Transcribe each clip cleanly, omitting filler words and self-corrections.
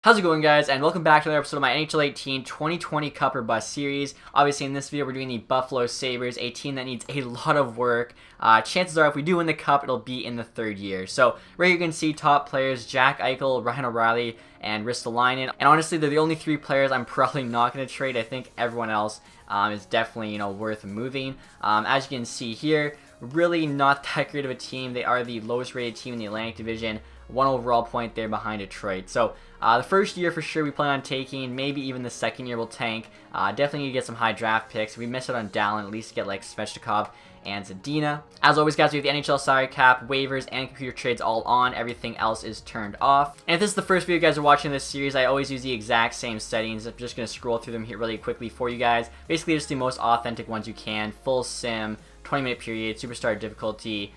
How's it going, guys, and welcome back to another episode of my NHL 18 2020 Cup or Bust series. Obviously, in this video, we're doing the Buffalo Sabres, a team that needs a lot of work. Chances are, if we do win the Cup, it'll be in the third year. So, right here you can see top players, Jack Eichel, Ryan O'Reilly, and Ristolainen. And honestly, they're the only three players I'm probably not going to trade. I think everyone else is definitely, worth moving. As you can see here, really not that great of a team. They are the lowest rated team in the Atlantic Division. 1 overall point there behind Detroit. So the first year for sure we plan on taking, maybe even the second year we'll tank. Definitely need to get some high draft picks. If we miss out on Dallin, at least get like Svechnikov and Zadina. As always, guys, we have the NHL salary cap, waivers, and computer trades all on. Everything else is turned off. And if this is the first video you guys are watching this series, I always use the exact same settings. I'm just going to scroll through them here really quickly for you guys. Basically, just the most authentic ones you can. Full sim, 20-minute period, superstar difficulty.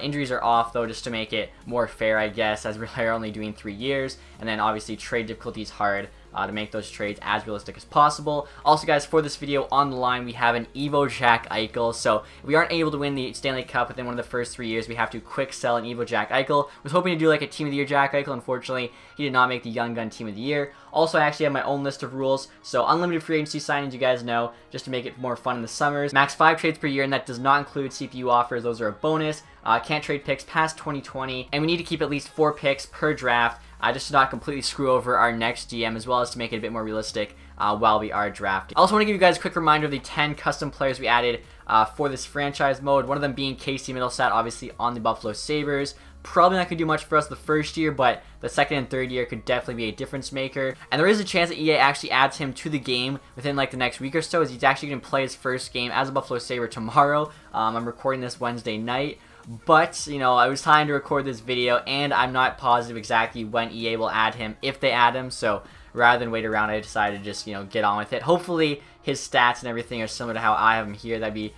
Injuries are off, though, just to make it more fair, I guess, as we're only doing 3 years. And then, obviously, trade difficulty is hard to make those trades as realistic as possible. Also, guys, for this video on the line, we have an Evo Jack Eichel. So, if we aren't able to win the Stanley Cup within one of the first 3 years, we have to quick sell an Evo Jack Eichel. Was hoping to do like a Team of the Year Jack Eichel. Unfortunately, he did not make the Young Gun Team of the Year. Also, I actually have my own list of rules. So, unlimited free agency signings, you guys know, just to make it more fun in the summers. Max 5 trades per year, and that does not include CPU offers. Those are a bonus. Can't trade picks past 2020, and we need to keep at least 4 picks per draft, just to not completely screw over our next GM, as well as to make it a bit more realistic while we are drafting. I also want to give you guys a quick reminder of the 10 custom players we added for this franchise mode, one of them being Casey Mittelstadt, obviously on the Buffalo Sabres. Probably not going to do much for us the first year, but the second and third year could definitely be a difference maker. And there is a chance that EA actually adds him to the game within like the next week or so, as he's actually going to play his first game as a Buffalo Sabre tomorrow. I'm recording this Wednesday night. But, it was time to record this video, and I'm not positive exactly when EA will add him, if they add him. So, rather than wait around, I decided to just, get on with it. Hopefully, his stats and everything are similar to how I have him here. That'd be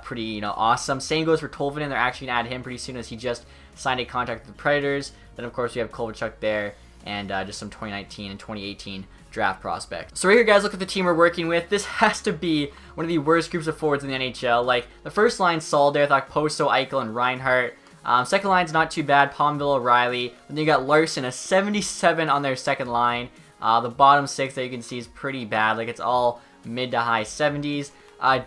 pretty, awesome. Same goes for Tolvanen. They're actually going to add him pretty soon, as he just signed a contract with the Predators. Then, of course, we have Kovalchuk there, and just some 2019 and 2018 draft prospects. So right here, guys, look at the team we're working with. This has to be one of the worst groups of forwards in the NHL. Like, the first line's solid there. I thought Poso, Eichel, and Reinhart. Second line's not too bad. Palmville, O'Reilly. Then you got Larson, a 77 on their second line. The bottom 6 that you can see is pretty bad. Like, it's all mid to high 70s.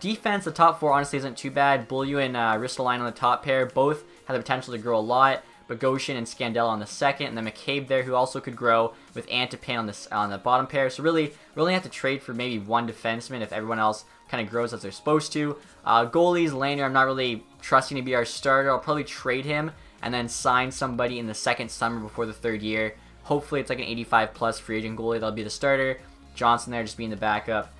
Defense, the top 4 honestly isn't too bad. Beaulieu and Ristolainen on the top pair. Both have the potential to grow a lot. Bogosian and Scandella on the second, and then McCabe there, who also could grow, with Antipin on the bottom pair. So really, we only have to trade for maybe one defenseman if everyone else kind of grows as they're supposed to. Goalies, Lanier, I'm not really trusting to be our starter. I'll probably trade him and then sign somebody in the second summer before the third year. Hopefully it's like an 85+ free agent goalie that'll be the starter. Johnson there just being the backup.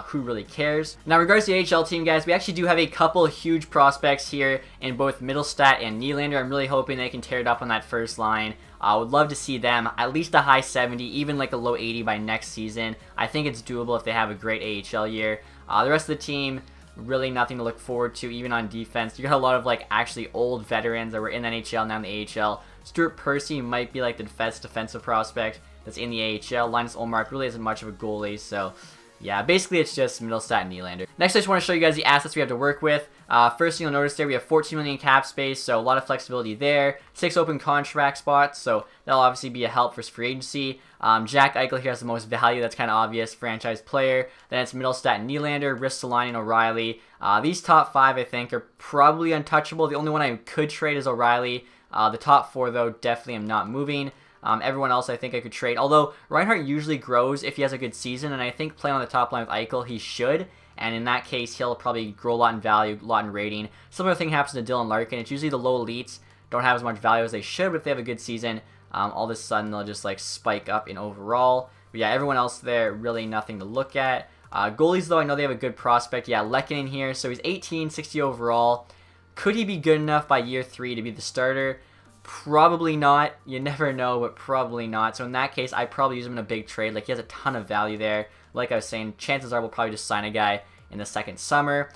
Who really cares? Now, in regards to the AHL team, guys, we actually do have a couple huge prospects here in both Mittelstadt and Nylander. I'm really hoping they can tear it up on that first line. I would love to see them at least a high 70, even like a low 80 by next season. I think it's doable if they have a great AHL year. The rest of the team, really nothing to look forward to, even on defense. You got a lot of like actually old veterans that were in the NHL, now in the AHL. Stuart Percy might be like the best defensive prospect that's in the AHL. Linus Ullmark really isn't much of a goalie, so yeah, basically it's just Mittelstadt and Nylander. Next, I just want to show you guys the assets we have to work with. First thing you'll notice there, we have 14 million cap space, so a lot of flexibility there. 6 open contract spots, so that'll obviously be a help for free agency. Jack Eichel here has the most value, that's kind of obvious, franchise player. Then it's Mittelstadt and Nylander, Ristolainen and O'Reilly. These top 5, I think, are probably untouchable. The only one I could trade is O'Reilly. The top 4, though, definitely am not moving. Everyone else I think I could trade. Although Reinhart usually grows if he has a good season, and I think playing on the top line with Eichel, he should. And in that case, he'll probably grow a lot in value, a lot in rating. Similar thing happens to Dylan Larkin. It's usually the low elites don't have as much value as they should, but if they have a good season, all of a sudden they'll just like spike up in overall. But yeah, everyone else there, really nothing to look at. Goalies, though, I know they have a good prospect. Yeah, Lehkonen here. So he's 18, 60 overall. Could he be good enough by year 3 to be the starter? Probably not. You never know, but probably not. So in that case, I'd probably use him in a big trade. Like, he has a ton of value there. Like I was saying, chances are we'll probably just sign a guy in the second summer.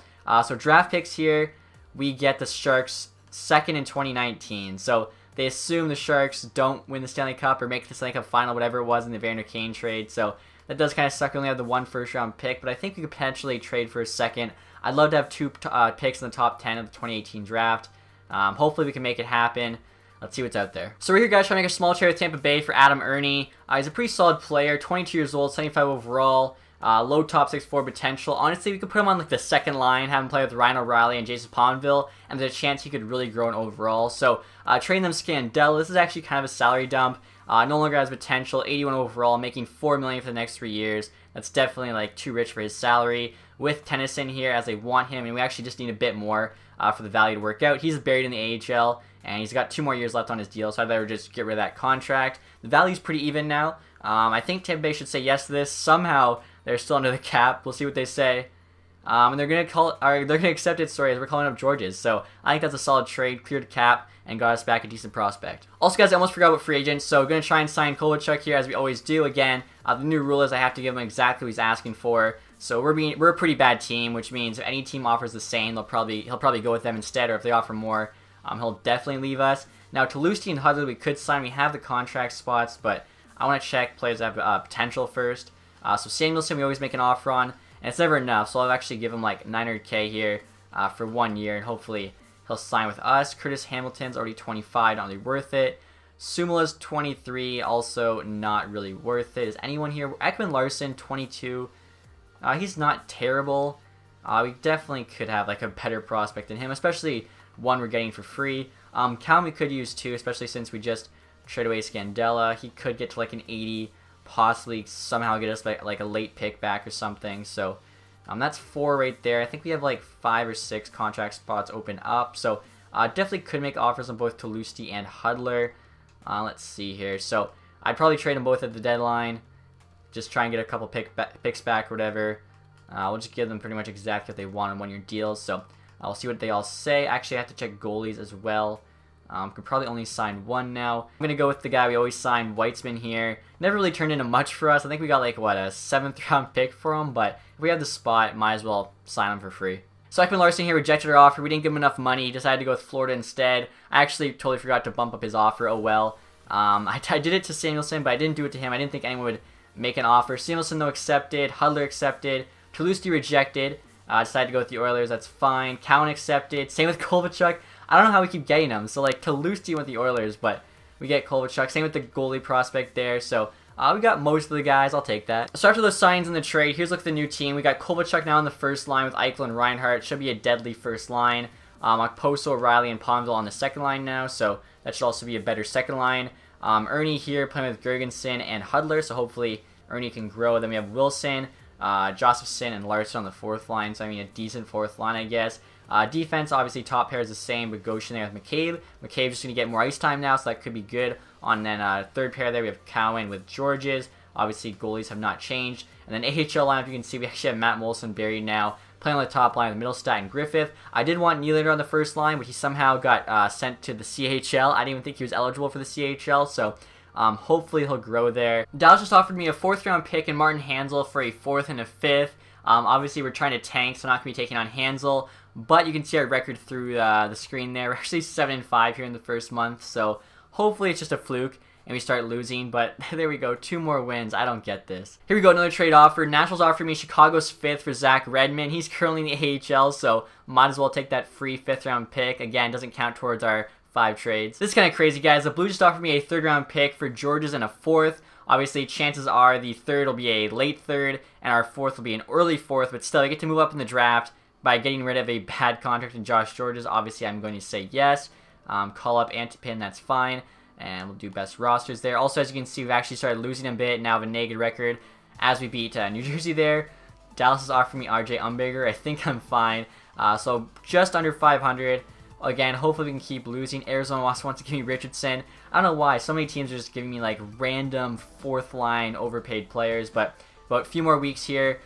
So draft picks here, we get the Sharks second in 2019. So they assume the Sharks don't win the Stanley Cup or make the Stanley Cup final, whatever it was in the Vander Kane trade. So that does kind of suck. We only have the 1 first-round pick, but I think we could potentially trade for a second. I'd love to have 2 picks in the top 10 of the 2018 draft. Hopefully we can make it happen. let's see what's out there. So we're here, guys, trying to make a small trade with Tampa Bay for Adam Ernie. He's a pretty solid player, 22 years old, 75 overall. Low top 6'4" potential. Honestly, we could put him on like the second line, have him play with Ryan O'Reilly and Jason Ponville, and there's a chance he could really grow in overall. So trading them Scandella. This is actually kind of a salary dump. No longer has potential. 81 overall, making $4 million for the next 3 years. That's definitely like too rich for his salary. With Tennyson here, as they want him, and we actually just need a bit more for the value to work out. He's buried in the AHL, and he's got 2 more years left on his deal, so I'd rather just get rid of that contract. The value's pretty even now. I think Tampa Bay should say yes to this. Somehow they're still under the cap. We'll see what they say. And they're gonna accept it. Sorry, as we're calling up George's. So I think that's a solid trade. Cleared cap and got us back a decent prospect. Also, guys, I almost forgot about free agents. So gonna try and sign Kovalchuk here as we always do. Again, the new rule is I have to give him exactly what he's asking for. So we're a pretty bad team, which means if any team offers the same, he'll probably go with them instead. Or if they offer more, he'll definitely leave us. Now Toulouse and Hutton we could sign. We have the contract spots, but I want to check players that have potential first. So Samuelson we always make an offer on, and it's never enough, so I'll actually give him like $900K here for 1 year, and hopefully he'll sign with us. Curtis Hamilton's already 25, not really worth it. Sumala's 23, also not really worth it. Is anyone here? Ekman Larson, 22. He's not terrible. We definitely could have like a better prospect than him, especially one we're getting for free. Calum we could use too, especially since we just trade away Scandella. He could get to like an 80, possibly somehow get us like a late pick back or something. So that's 4 right there. I think we have like 5 or 6 contract spots open up. So definitely could make offers on both Toulouse and Hudler. Let's see here. So I'd probably trade them both at the deadline. Just try and get a couple picks back or whatever. We'll just give them pretty much exactly what they want on 1-year deals. So I'll see what they all say. Actually, I have to check goalies as well. Could probably only sign 1 now. I'm going to go with the guy we always sign, Weitzman here. Never really turned into much for us. I think we got like, what, a 7th round pick for him. But if we have the spot, might as well sign him for free. So Ekman Larson here rejected our offer. We didn't give him enough money. He decided to go with Florida instead. I actually totally forgot to bump up his offer. Oh well. I did it to Samuelson, but I didn't do it to him. I didn't think anyone would make an offer. Samuelson, though, accepted. Hudler accepted. Toulouse rejected. Decided to go with the Oilers. That's fine. Cowan accepted. Same with Kovalchuk. I don't know how we keep getting them. So, like, Toulouse went with the Oilers, but we get Kovalchuk. Same with the goalie prospect there. So, we got most of the guys. I'll take that. So, after those signs in the trade, here's look at the new team. We got Kovalchuk now on the first line with Eichel and Reinhart. Should be a deadly first line. Okposo, O'Reilly, and Ponville on the second line now. So, that should also be a better second line. Ernie here playing with Gergensen and Hudler. So, hopefully, Ernie can grow. Then we have Wilson, Josephson, and Larson on the fourth line. So, I mean, a decent fourth line, I guess. Defense, obviously, top pair is the same, but Goshen there with McCabe. McCabe's just going to get more ice time now, so that could be good. On then third pair there, we have Cowan with Georges. Obviously, goalies have not changed. And then AHL lineup, you can see we actually have Matt Molson buried now, playing on the top line with Middlestat and Griffith. I did want Nylander on the first line, but he somehow got sent to the CHL. I didn't even think he was eligible for the CHL, so hopefully he'll grow there. Dallas just offered me a 4th round pick and Martin Hansel for a 4th and a 5th. Obviously, we're trying to tank, so not going to be taking on Hansel. But you can see our record through the screen there. We're actually 7-5 here in the first month, so hopefully it's just a fluke and we start losing. But there we go, 2 more wins. I don't get this. Here we go, another trade offer. Nationals offering me Chicago's 5th for Zach Redmond. He's currently in the AHL, so might as well take that free 5th round pick. Again, doesn't count towards our 5 trades. This is kind of crazy, guys. The Blues just offered me a 3rd round pick for Georges and a 4th. Obviously, chances are the 3rd will be a late 3rd and our 4th will be an early 4th, but still, I get to move up in the draft by getting rid of a bad contract in Josh Georges. Obviously, I'm going to say yes. Call up Antipin, that's fine. And we'll do best rosters there. Also, as you can see, we've actually started losing a bit. Now have a negative record as we beat New Jersey there. Dallas is offering me RJ Umberger. I think I'm fine. So just under 500. Again, hopefully we can keep losing. Arizona also wants to give me Richardson. I don't know why. So many teams are just giving me like random 4th line overpaid players. But about a few more weeks here.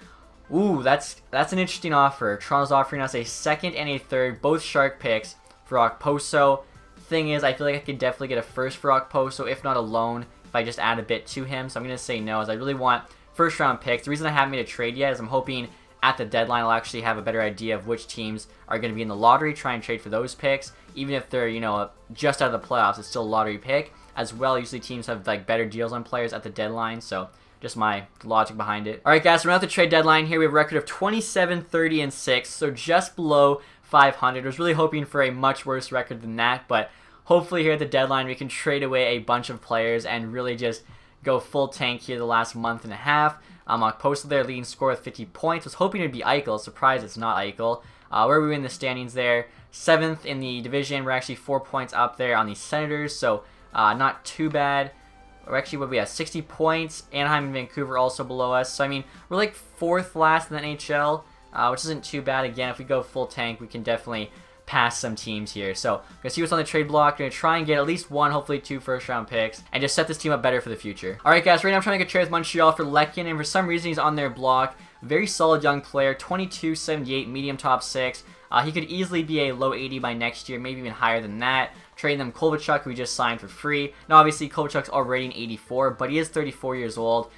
Ooh, that's an interesting offer. Toronto's offering us a 2nd and a 3rd, both Shark picks for Okposo. Thing is, I feel like I could definitely get a 1st for Okposo, if not a loan, if I just add a bit to him. So I'm going to say no, as I really want 1st round picks. The reason I haven't made a trade yet is I'm hoping at the deadline I'll actually have a better idea of which teams are going to be in the lottery, try and trade for those picks. Even if they're, you know, just out of the playoffs, it's still a lottery pick. As well, usually teams have like better deals on players at the deadline, so just my logic behind it. Alright guys, we're at the trade deadline here. We have a record of 27, 30, and 6, so just below 500. I was really hoping for a much worse record than that, but hopefully here at the deadline we can trade away a bunch of players and really just go full tank here the last month and a half. Okposo there, leading scorer with 50 points. Was hoping it'd be Eichel. Surprised it's not Eichel. Where are we in the standings there? 7th in the division. We're actually 4 points up there on the Senators, so not too bad. We're actually, what we have, 60 points. Anaheim and Vancouver also below us. So, I mean, we're like 4th last in the NHL, which isn't too bad. Again, if we go full tank, we can definitely pass some teams here. So, I'm going to see what's on the trade block. Going to try and get at least 1, hopefully 2 first-round picks, and just set this team up better for the future. Alright, guys, right now I'm trying to get a trade with Montreal for Lekin, and for some reason he's on their block. Very solid young player, 22.78, medium top 6. He could easily be a low 80 by next year, maybe even higher than that. Trading them Kovalchuk, who we just signed for free. Now, obviously, Kovalchuk's already an 84, but he is 34 years old.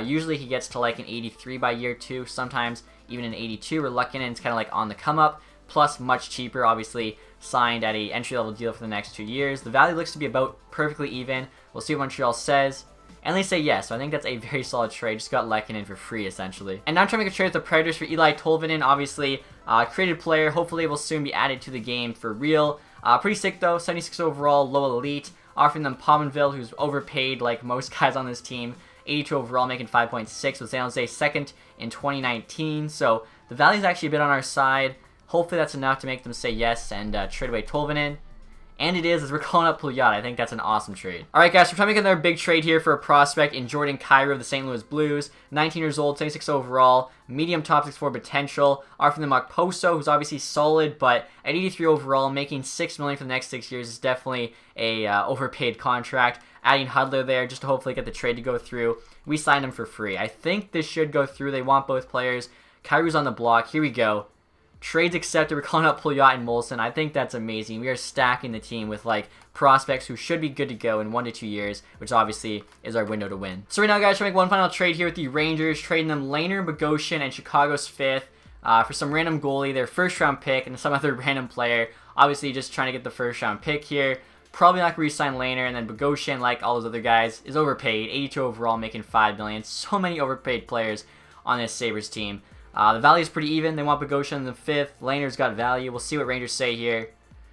Usually, he gets to like an 83 by year 2, sometimes even an 82. We're looking, and it's kind of like on the come up. Plus, much cheaper, obviously, signed at a entry-level deal for the next 2 years. The value looks to be about perfectly even. We'll see what Montreal says. And they say yes, so I think that's a very solid trade. Just got Lehkonen for free, essentially. And now I'm trying to make a trade with the Predators for Eli Tolvanen. Obviously, created player. Hopefully, will soon be added to the game for real. Pretty sick, though. 76 overall, low elite. Offering them Pominville, who's overpaid like most guys on this team. 82 overall, making 5.6 with San Jose 2nd in 2019. So the value's actually a bit on our side. Hopefully, that's enough to make them say yes and trade away Tolvanen. And it is, as we're calling up Pouliot. I think that's an awesome trade. Alright, guys, we're trying to make another big trade here for a prospect in Jordan Kyrou of the St. Louis Blues. 19 years old, 76 overall, medium top 6'4" potential. Offering them Okposo, who's obviously solid, but at 83 overall, making $6 million for the next 6 years is definitely a overpaid contract. Adding Hudler there just to hopefully get the trade to go through. We signed him for free. I think this should go through. They want both players. Kyrou's on the block. Here we go. Trades accepted. We're calling up Pouliot and Molson. I think that's amazing. We are stacking the team with like prospects who should be good to go in 1 to 2 years, which obviously is our window to win. So right now, guys, we're make one final trade here with the Rangers, trading them Lehner, Bogosian, and Chicago's 5th for some random goalie, their first-round pick, and some other random player. Obviously, just trying to get the first-round pick here. Probably not going to re-sign Lehner, and then Bogosian, like all those other guys, is overpaid. 82 overall, making $5 million. So many overpaid players on this Sabres team. The value is pretty even. They want Bogosian in the 5th. Lehner's got value. We'll see what Rangers say here.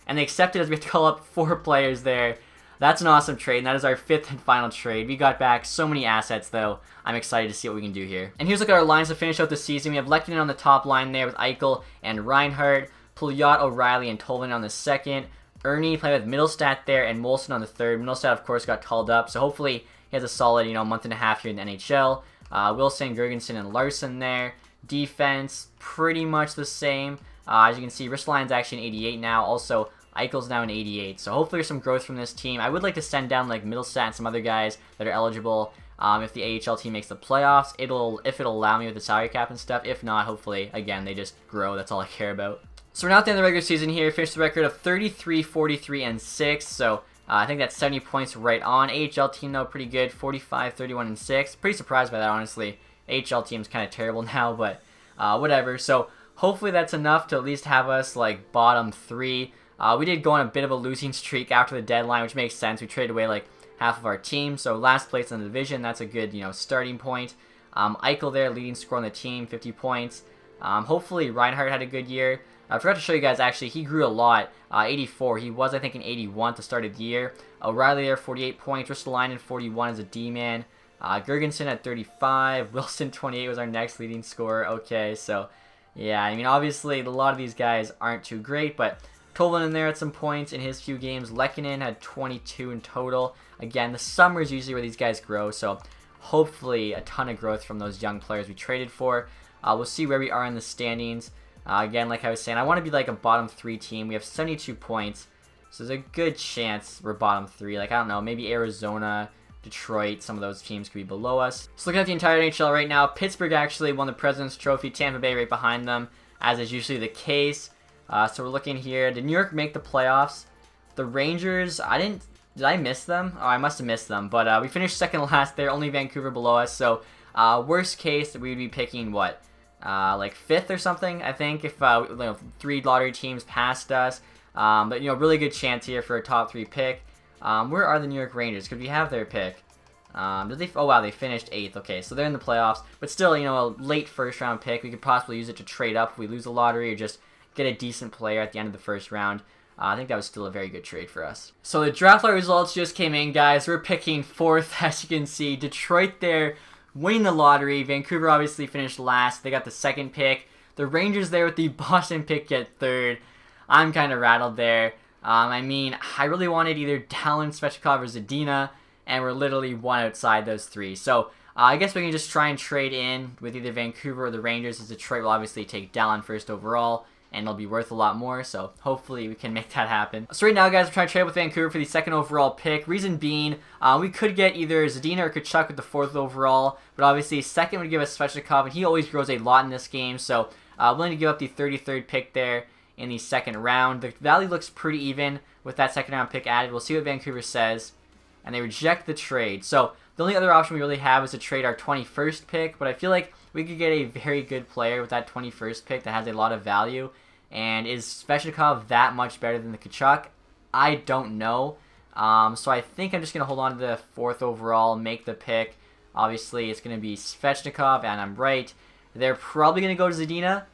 And they accepted as we have to call up 4 players there. That's an awesome trade, and that is our 5th and final trade. We got back so many assets, though. I'm excited to see what we can do here. And here's a look at our lines to finish out the season. We have Lehkonen on the top line there with Eichel and Reinhart. Pouliot, O'Reilly, and Tolvanen on the 2nd. Ernie playing with Middlestat there, and Molson on the 3rd. Middlestat, of course, got called up, so hopefully he has a solid, month and a half here in the NHL. Wilson, Gergensen, and Larson there. Defense, pretty much the same. As you can see, Ristolainen's actually an 88 now. Also, Eichel's now an 88. So hopefully there's some growth from this team. I would like to send down like Middlestat and some other guys that are eligible. If the AHL team makes the playoffs, if it'll allow me with the salary cap and stuff. If not, hopefully, again, they just grow. That's all I care about. So we're now at the end of the regular season here. Finished the record of 33, 43, and 6. So I think that's 70 points right on. AHL team, though, pretty good. 45, 31, and 6. Pretty surprised by that, honestly. AHL team's kind of terrible now, but whatever. So hopefully that's enough to at least have us like bottom 3. We did go on a bit of a losing streak after the deadline, which makes sense. We traded away like half of our team, so last place in the division, that's a good starting point. Eichel there, leading scorer on the team, 50 points. Hopefully Reinhart had a good year. I forgot to show you guys, actually, he grew a lot. 84. He was, I think, an 81 to start of the year. O'Reilly there, 48 points. Ristolainen, 41 as a D-man. Gergensen at 35. Wilson, 28 was our next leading scorer. Okay, so, yeah, I mean, obviously, a lot of these guys aren't too great, but Tolvanen there at some points in his few games. Lehkonen had 22 in total. Again, the summer is usually where these guys grow, so hopefully a ton of growth from those young players we traded for. We'll see where we are in the standings. Again, like I was saying, I want to be like a bottom 3 team. We have 72 points, so there's a good chance we're bottom 3. Like, I don't know, maybe Arizona, Detroit, some of those teams could be below us. So looking at the entire NHL right now, Pittsburgh actually won the President's Trophy, Tampa Bay right behind them, as is usually the case. So we're looking here. Did New York make the playoffs? The Rangers, did I miss them? Oh, I must have missed them, but we finished second last there, only Vancouver below us, so worst case, we would be picking, what, like 5th or something, I think, if 3 lottery teams passed us. But, really good chance here for a top 3 pick. Where are the New York Rangers? Could we have their pick? Oh, wow, they finished 8th. Okay, so they're in the playoffs. But still, a late first-round pick. We could possibly use it to trade up if we lose the lottery or just get a decent player at the end of the first round. I think that was still a very good trade for us. So the draft lottery results just came in, guys. We're picking 4th, as you can see. Detroit there winning the lottery. Vancouver obviously finished last. They got the 2nd pick. The Rangers there with the Boston pick get 3rd. I'm kind of rattled there. I mean, I really wanted either Dallin, Svechnikov, or Zadina, and we're literally one outside those 3. So I guess we can just try and trade in with either Vancouver or the Rangers, as Detroit will obviously take Dallin 1st overall, and it'll be worth a lot more, so hopefully we can make that happen. So right now, guys, we're trying to trade with Vancouver for the 2nd overall pick. Reason being, we could get either Zadina or Tkachuk with the 4th overall, but obviously 2nd would give us Svechnikov, and he always grows a lot in this game, so willing to give up the 33rd pick there in the 2nd round. The value looks pretty even with that 2nd round pick added. We'll see what Vancouver says, and they reject the trade. So the only other option we really have is to trade our 21st pick, but I feel like we could get a very good player with that 21st pick that has a lot of value. And is Svechnikov that much better than the Tkachuk? I don't know. So I think I'm just going to hold on to the 4th overall, make the pick. Obviously, it's going to be Svechnikov, and I'm right. They're probably going to go to Zadina.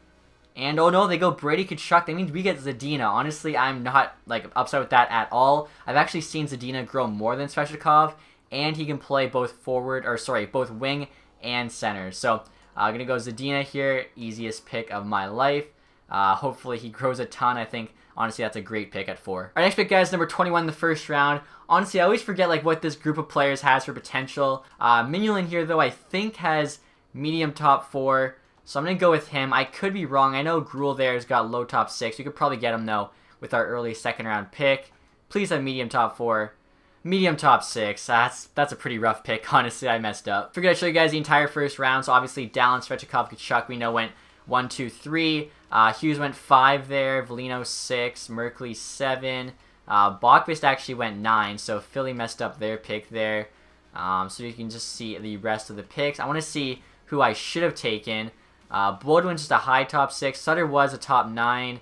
And oh no, they go Brady Tkachuk. That means we get Zadina. Honestly, I'm not upset with that at all. I've actually seen Zadina grow more than Svechnikov, and he can play both both wing and center. So I'm going to go Zadina here. Easiest pick of my life. Hopefully he grows a ton. I think, honestly, that's a great pick at 4. Our next pick, guys, number 21 in the 1st round. Honestly, I always forget what this group of players has for potential. Mignolet here, though, I think has medium top 4. So I'm going to go with him. I could be wrong. I know Gruel there has got low top 6. We could probably get him, though, with our early 2nd round pick. Please have medium top 4. Medium top 6. That's a pretty rough pick. Honestly, I messed up. Figured I'd show you guys the entire 1st round. So obviously, Dallin, Svechnikov, Tkachuk, we know went 1, 2, 3. Hughes went 5 there. Velino 6. Merkley 7. Bachvist actually went 9. So Philly messed up their pick there. So you can just see the rest of the picks. I want to see who I should have taken. Bodwin's just a high top 6. Sutter was a top 9.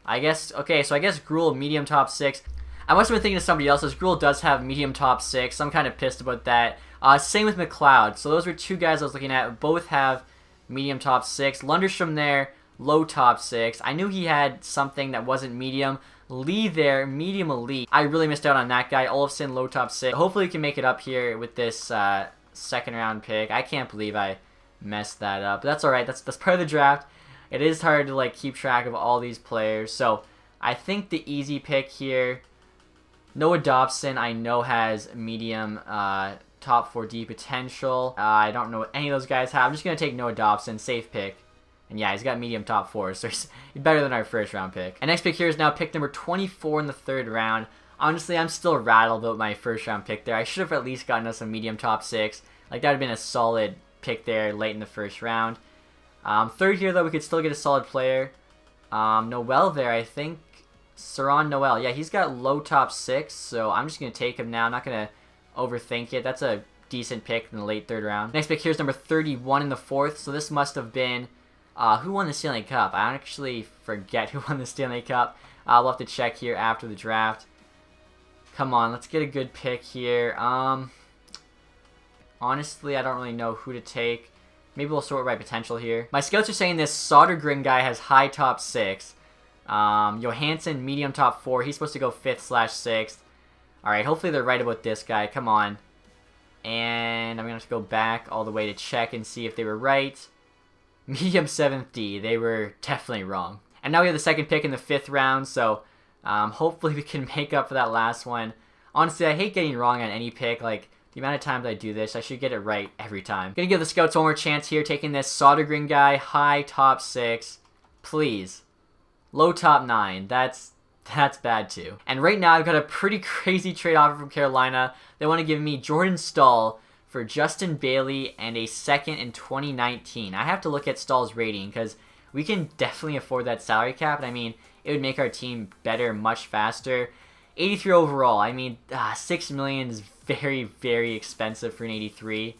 I guess, okay, so I guess Gruel medium top 6. I must have been thinking of somebody else, as Gruel does have medium top 6. So I'm kind of pissed about that. Same with McLeod. So those were 2 guys I was looking at. Both have medium top 6. Lunderstrom there, low top 6. I knew he had something that wasn't medium. Lee there, medium elite. I really missed out on that guy. Olofsson, low top 6. Hopefully we can make it up here with this 2nd round pick. I can't believe I messed that up. But that's alright. That's part of the draft. It is hard to keep track of all these players. So I think the easy pick here, Noah Dobson, I know has medium top 4D potential. I don't know what any of those guys have. I'm just going to take Noah Dobson, safe pick. And yeah, he's got medium top 4, so he's better than our 1st round pick. And next pick here is now pick number 24 in the 3rd round. Honestly, I'm still rattled about my 1st round pick there. I should have at least gotten us a medium top 6. That would have been a solid pick there late in the 1st round. 3rd here, though, we could still get a solid player. Noel there, I think. Saron Noel. Yeah, he's got low top 6, so I'm just going to take him now. I'm not going to overthink it. That's a decent pick in the late 3rd round. Next pick here is number 31 in the 4th, so this must have been... who won the Stanley Cup? I actually forget who won the Stanley Cup. We'll have to check here after the draft. Come on, let's get a good pick here. Honestly, I don't really know who to take. Maybe we'll sort by potential here. My scouts are saying this Sodergren guy has high top 6. Johansson, medium top 4. He's supposed to go 5th/6th. Alright, hopefully they're right about this guy. Come on. And I'm going to have to go back all the way to check and see if they were right. Medium 7th D. They were definitely wrong. And now we have the 2nd pick in the 5th round, so hopefully we can make up for that last one. Honestly, I hate getting wrong on any pick. The amount of times I do this, I should get it right every time. Gonna give the scouts one more chance here, taking this Sodergren guy, high top 6. Please. Low top 9. That's bad too. And right now I've got a pretty crazy trade offer from Carolina. They want to give me Jordan Staal for Justin Bailey and a 2nd in 2019. I have to look at Stahl's rating because we can definitely afford that salary cap. And I mean, it would make our team better much faster. 83 overall. I mean, $6 million is very, very expensive for an 83.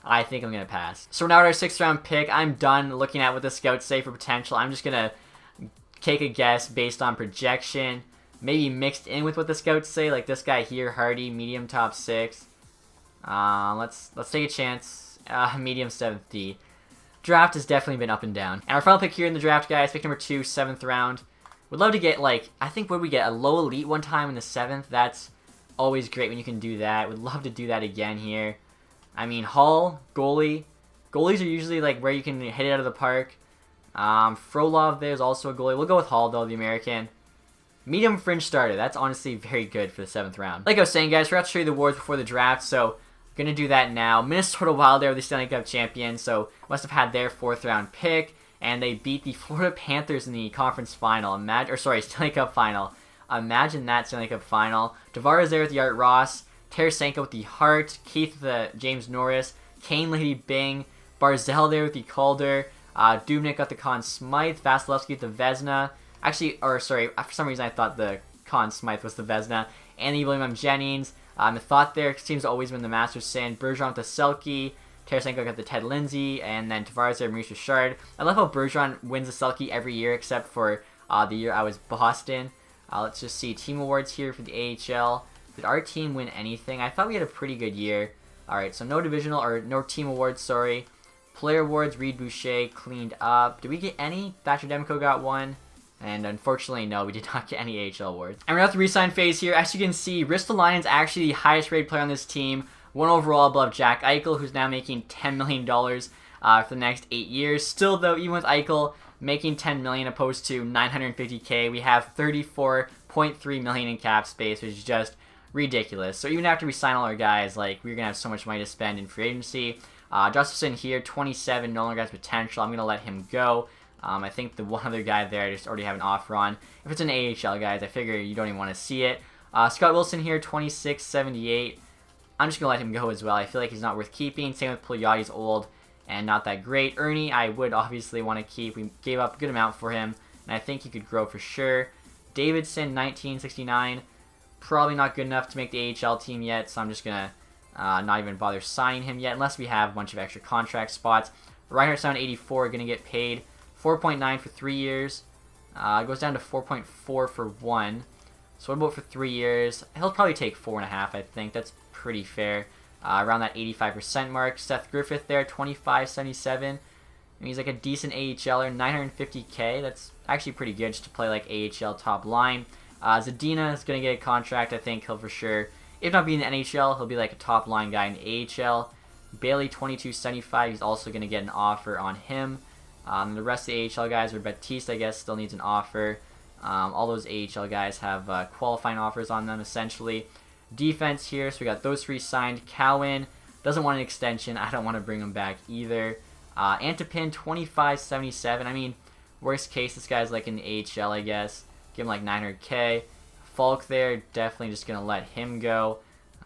I think I'm going to pass. So we're now at our 6th round pick. I'm done looking at what the scouts say for potential. I'm just going to take a guess based on projection. Maybe mixed in with what the scouts say. Like this guy here, Hardy, medium top 6. Let's take a chance. Medium 7th D. Draft has definitely been up and down. And our final pick here in the draft, guys, pick number 2, 7th round. Would love to get, like, I think, would we get a low elite one time in the 7th? That's always great when you can do that. Would love to do that again here. I mean, Hall, goalie. Goalies are usually, like, where you can hit it out of the park. Frolov there's also a goalie. We'll go with Hall, though, the American. Medium fringe starter. That's honestly very good for the 7th round. Like I was saying, guys, we're about to show you the awards before the draft, so going to do that now. Minnesota Wild are the Stanley Cup champions, so must have had their 4th round pick, and they beat the Florida Panthers in the conference final. Stanley Cup final. Imagine that Stanley Cup final. Tavares there with the Art Ross, Tarasenko with the Hart, Keith with the James Norris, Kane Lady Bing, Barzell there with the Calder, Dubnyk got the Conn Smythe, Vasilevsky with the Vezina. Actually, for some reason I thought the Conn Smythe was the Vezina. Anthony William Jennings. I thought there seems to always win the Masterson. Bergeron with the Selke. Tarasenko got the Ted Lindsay. And then Tavares there, Maurice Richard. I love how Bergeron wins the Selke every year except for the year I was Boston. Let's just see. Team awards here for the AHL. Did our team win anything? I thought we had a pretty good year. Alright, so no divisional, or no team awards, sorry. Player awards, Reed Boucher cleaned up. Did we get any? Thatcher Demko got one. And unfortunately, no, we did not get any AHL awards. And we're at the re-sign phase here. As you can see, Ristolainen's actually the highest rated player on this team. 1 overall above Jack Eichel, who's now making $10 million for the next 8 years. Still, though, even with Eichel making $10 million opposed to $950K, we have $34.3 million in cap space, which is just ridiculous. So even after we sign all our guys, like, we're going to have so much money to spend in free agency. Gustafsson here, 27, no longer has potential. I'm going to let him go. I think the one other guy there I just already have an offer on. If it's an AHL, guys, I figure you don't even want to see it. Scott Wilson here, 26, 78. I'm just going to let him go as well. I feel like he's not worth keeping. Same with Puljujärvi, he's old and not that great. Ernie, I would obviously want to keep. We gave up a good amount for him, and I think he could grow for sure. Davidson, 1969. Probably not good enough to make the AHL team yet, so I'm just going to not even bother signing him yet, unless we have a bunch of extra contract spots. Reinhardt Sound, 84, going to get paid 4.9 for 3 years. It goes down to 4.4 for 1. So what about for 3 years? He'll probably take 4.5, I think. That's pretty fair. Around that 85% mark. Seth Griffith there, 25.77. And he's like a decent AHLer, 950K. That's actually pretty good just to play like AHL top line. Zadina is going to get a contract. I think he'll for sure, if not be in the NHL, he'll be like a top line guy in the AHL. Bailey, 22.75. He's also going to get an offer on him. The rest of the AHL guys, or Baptiste, I guess, still needs an offer. All those AHL guys have qualifying offers on them, essentially. Defense here, so we got those 3 signed. Cowan doesn't want an extension. I don't want to bring him back either. Antipin, 25.77. I mean, worst case, this guy's like in the AHL, I guess. Give him like 900K. Falk there, definitely just going to let him go.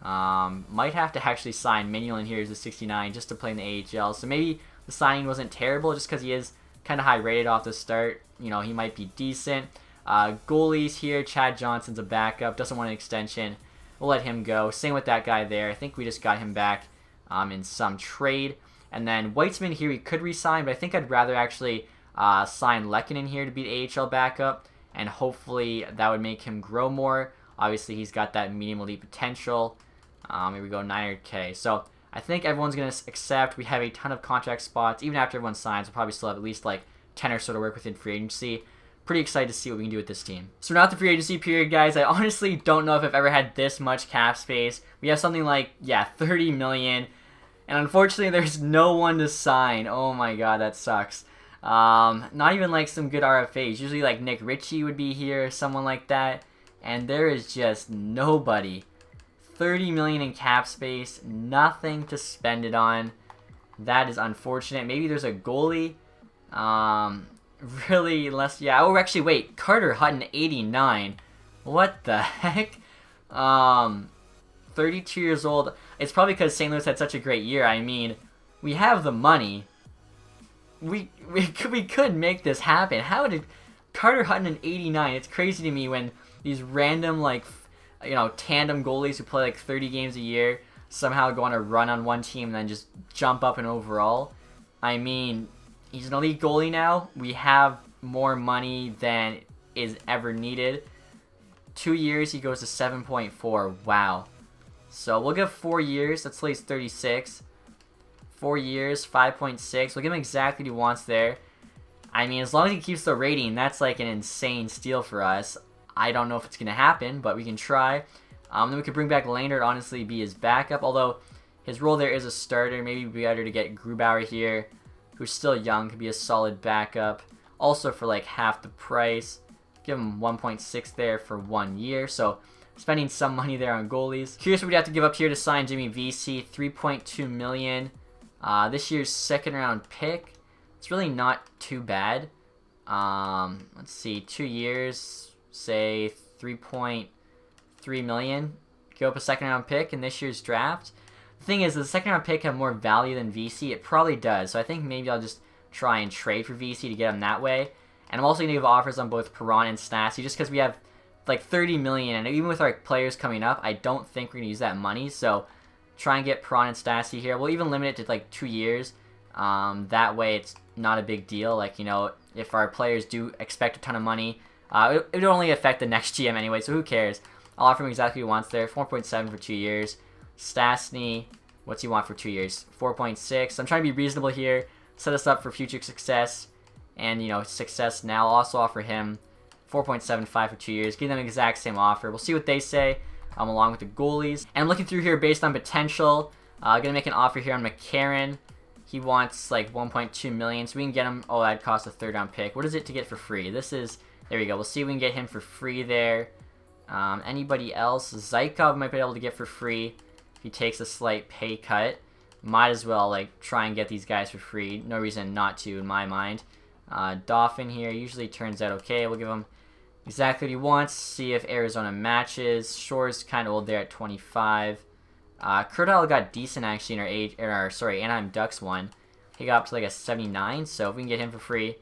Might have to actually sign Mignolet here as a 69 just to play in the AHL. So maybe the signing wasn't terrible just because he is kind of high rated off the start. You know, he might be decent. Goalies here, Chad Johnson's a backup, doesn't want an extension. We'll let him go. Same with that guy there. I think we just got him back in some trade. And then Weitzman here, we could re-sign, but I think I'd rather actually sign Lehkonen here to be the AHL backup, and hopefully that would make him grow more. Obviously, he's got that medium elite potential. Here we go, 900K. So I think everyone's going to accept. We have a ton of contract spots. Even after everyone signs, we'll probably still have at least like 10 or so to work with in free agency. Pretty excited to see what we can do with this team. So we're not the free agency period, guys. I honestly don't know if I've ever had this much cap space. We have something like, 30 million. And unfortunately, there's no one to sign. Oh my god, that sucks. Not even like some good RFAs. Usually like Nick Ritchie would be here, someone like that. And there is just nobody. 30 million in cap space, nothing to spend it on. That is unfortunate. Maybe there's a goalie. Really, unless, oh, actually, wait. Carter Hutton, 89. What the heck? 32 years old. It's probably because St. Louis had such a great year. I mean, we have the money. We could make this happen. How did Carter Hutton in 89? It's crazy to me when these random, like, tandem goalies who play like 30 games a year somehow go on a run on one team and then just jump up in overall. I mean, he's an elite goalie now. We have more money than is ever needed. 2 years, he goes to 7.4. Wow. So we'll give 4 years. Let's say he's 36. 4 years, 5.6. We'll give him exactly what he wants there. I mean, as long as he keeps the rating, that's like an insane steal for us. I don't know if it's going to happen, but we can try. Then we could bring back Lander to honestly be his backup, although his role there is a starter. Maybe it'd be better to get Grubauer here, who's still young, could be a solid backup. Also for like half the price. Give him 1.6 there for 1 year, so spending some money there on goalies. Curious what we'd have to give up here to sign Jimmy Vesey, $3.2 million. This year's second round pick. It's really not too bad. Let's see, 2 years, say 3.3 million. Give up a second round pick in this year's draft. The thing is, does the second round pick have more value than VC? It probably does. So I think maybe I'll just try and trade for VC to get him that way. And I'm also going to give offers on both Perron and Stassi just because we have like 30 million. And even with our players coming up, I don't think we're going to use that money. So try and get Perron and Stassi here. We'll even limit it to like 2 years. That way it's not a big deal. Like, you know, if our players do expect a ton of money, it would only affect the next GM anyway, so who cares? I'll offer him exactly what he wants there. 4.7 for 2 years. Stastny, what's he want for 2 years? 4.6. I'm trying to be reasonable here. Set us up for future success. And, you know, success now. I'll also offer him 4.75 for 2 years. Give them the exact same offer. We'll see what they say, along with the goalies. And I'm looking through here based on potential. Going to make an offer here on McCarron. He wants like 1.2 million, so we can get him. Oh, that'd cost a third round pick. What is it to get for free? This is, there we go. We'll see if we can get him for free there. Anybody else? Zykov might be able to get for free if he takes a slight pay cut. Might as well like try and get these guys for free. No reason not to in my mind. Dauphin here usually turns out okay. We'll give him exactly what he wants. See if Arizona matches. Shore's kind of old there at 25. Curtile got decent actually in our Anaheim Ducks one. He got up to like a 79, so if we can get him for free,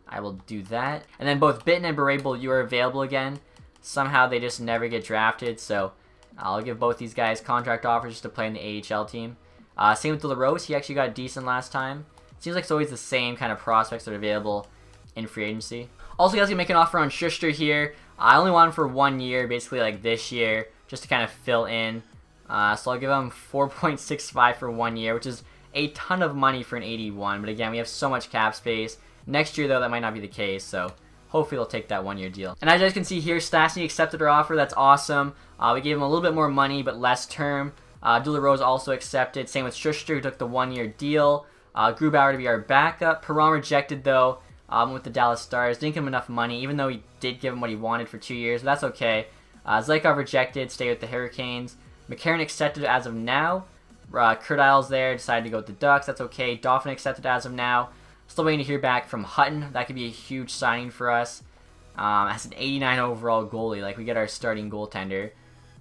I will do that. And then both Bitten and Barable, you are available again. Somehow they just never get drafted, so I'll give both these guys contract offers just to play in the AHL team. Same with De La Rose, he actually got decent last time. Seems like it's always the same kind of prospects that are available in free agency. Also, guys, gonna make an offer on Schuster here. I only want him for 1 year, basically like this year, just to kind of fill in. So I'll give him 4.65 for 1 year, which is a ton of money for an 81. But again, we have so much cap space. Next year, though, that might not be the case. So hopefully they'll take that 1 year deal. And as you guys can see here, Stastny accepted our offer. That's awesome. We gave him a little bit more money, but less term. De La Rose also accepted. Same with Schuster, who took the 1 year deal. Grubauer to be our backup. Perron rejected, though, with the Dallas Stars. Didn't give him enough money, even though he did give him what he wanted for 2 years. But that's okay. Zykov rejected. Stay with the Hurricanes. McCarron accepted as of now. Curtile's there, decided to go with the Ducks. That's okay. Dauphin accepted as of now. Still waiting to hear back from Hutton. That could be a huge signing for us. As an 89 overall goalie, like we get our starting goaltender.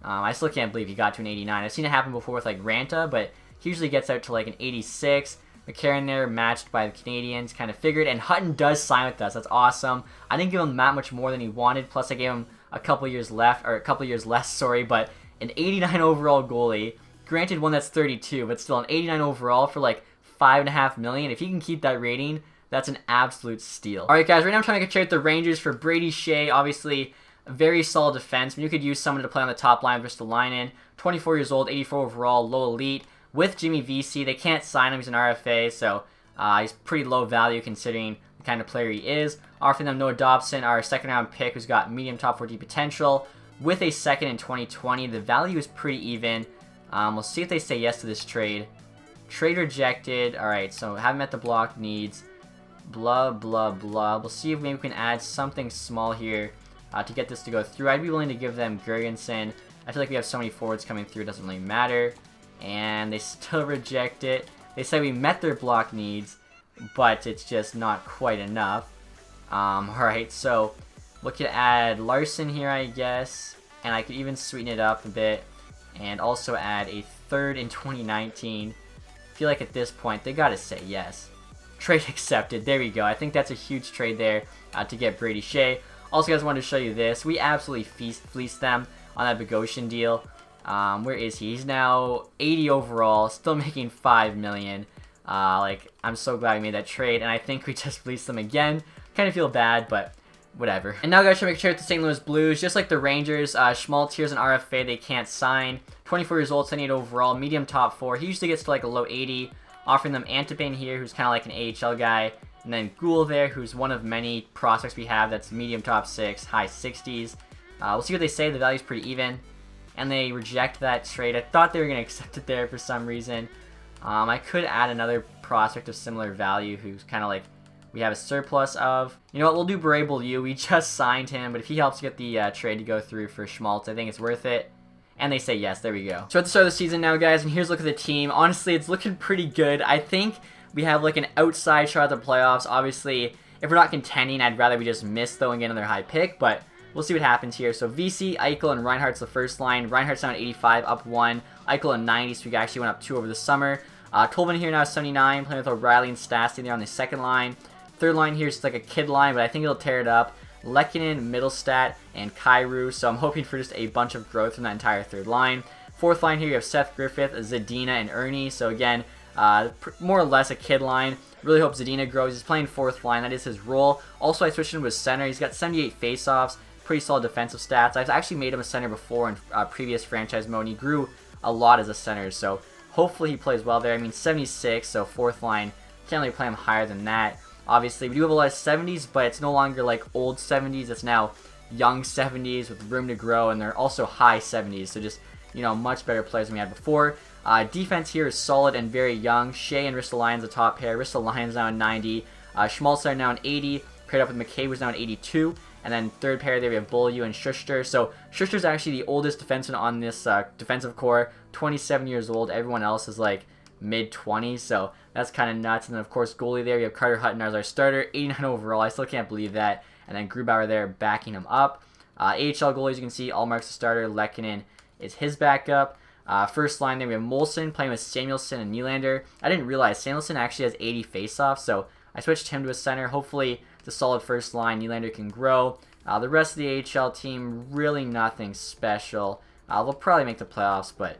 I still can't believe he got to an 89. I've seen it happen before with like Ranta, but he usually gets out to like an 86. McCarron there, matched by the Canadians, kind of figured. And Hutton does sign with us. That's awesome. I didn't give him that much more than he wanted. Plus, I gave him a couple years left, or a couple years less. Sorry, but an 89 overall goalie. Granted, one that's 32, but still an 89 overall for like $5.5 million. If he can keep that rating, that's an absolute steal. All right, guys. Right now I'm trying to get trade with the Rangers for Brady Shea. Obviously, a very solid defense. You could use someone to play on the top line versus the line-in. 24 years old, 84 overall, low elite. With Jimmy Vesey, they can't sign him. He's an RFA, so he's pretty low value considering the kind of player he is. Offering them Noah Dobson, our second-round pick, who's got medium top 40 potential. With a second in 2020, the value is pretty even. We'll see if they say yes to this trade. Trade rejected. Alright, so haven't met the block needs. Blah, blah, blah. We'll see if maybe we can add something small here to get this to go through. I'd be willing to give them Gergensen. I feel like we have so many forwards coming through, it doesn't really matter. And they still reject it. They say we met their block needs, but it's just not quite enough. Alright, so we could add Larson here, I guess. And I could even sweeten it up a bit. And also add a third in 2019. I feel like at this point, they gotta say yes. Trade accepted. There we go. I think that's a huge trade there to get Brady Shea. Also, guys, wanted to show you this. We absolutely fleeced them on that Bogosian deal. Where is he? He's now 80 overall, still making $5 million. Like, I'm so glad we made that trade, and I think we just fleeced them again. Kind of feel bad, but whatever. And now, guys, trying to make sure with the St. Louis Blues, just like the Rangers, Schmaltz here's an RFA they can't sign. 24 years old, 78 overall, medium top 4. He usually gets to like a low 80. Offering them Antipane here, who's kind of like an AHL guy. And then Gould there, who's one of many prospects we have that's medium top 6, high 60s. We'll see what they say. The value's pretty even. And they reject that trade. I thought they were going to accept it there for some reason. I could add another prospect of similar value who's kind of like we have a surplus of. You know what, we'll do Barable U. We just signed him, but if he helps get the trade to go through for Schmaltz, I think it's worth it. And they say yes, there we go. So at the start of the season now, guys, and here's a look at the team. Honestly, it's looking pretty good. I think we have like an outside shot at the playoffs. Obviously, if we're not contending, I'd rather we just miss though and get another high pick, but we'll see what happens here. So VC, Eichel, and Reinhardt's the first line. Reinhardt's down at 85, up 1. Eichel at 90, so we actually went up 2 over the summer. Tolvin here now at 79, playing with O'Reilly and Stastny there on the second line. Third line here is just like a kid line, but I think it'll tear it up. Lehkonen, Middlestat, and Kyrou, so I'm hoping for just a bunch of growth from that entire third line. Fourth line here, you have Seth Griffith, Zadina, and Ernie, so again, more or less a kid line. Really hope Zadina grows. He's playing fourth line. That is his role. Also, I switched him to a center. He's got 78 faceoffs. Pretty solid defensive stats. I've actually made him a center before in previous franchise mode, and he grew a lot as a center, so hopefully he plays well there. I mean, 76, so fourth line. Can't really play him higher than that. Obviously, we do have a lot of 70s, but it's no longer like old 70s. It's now young 70s with room to grow, and they're also high 70s, so just, you know, much better players than we had before. Defense here is solid and very young. Shea and Ristolainen's the top pair. Ristolainen's now at 90. Schmaltz are now at 80. Paired up with McCabe, who's now at 82. And then third pair there we have Beaulieu and Schuster. So Schuster's actually the oldest defenseman on this defensive core. 27 years old. Everyone else is like mid-20s, so that's kind of nuts. And then of course goalie there, we have Carter Hutton as our starter. 89 overall. I still can't believe that. And then Grubauer there backing him up. AHL goalies, you can see Allmark's the starter. Lehkonen is his backup. First line there we have Molson playing with Samuelsson and Nylander. I didn't realize Samuelsson actually has 80 faceoffs, so I switched him to a center. Hopefully it's a solid first line. Nylander can grow. The rest of the AHL team, really nothing special. They'll probably make the playoffs, but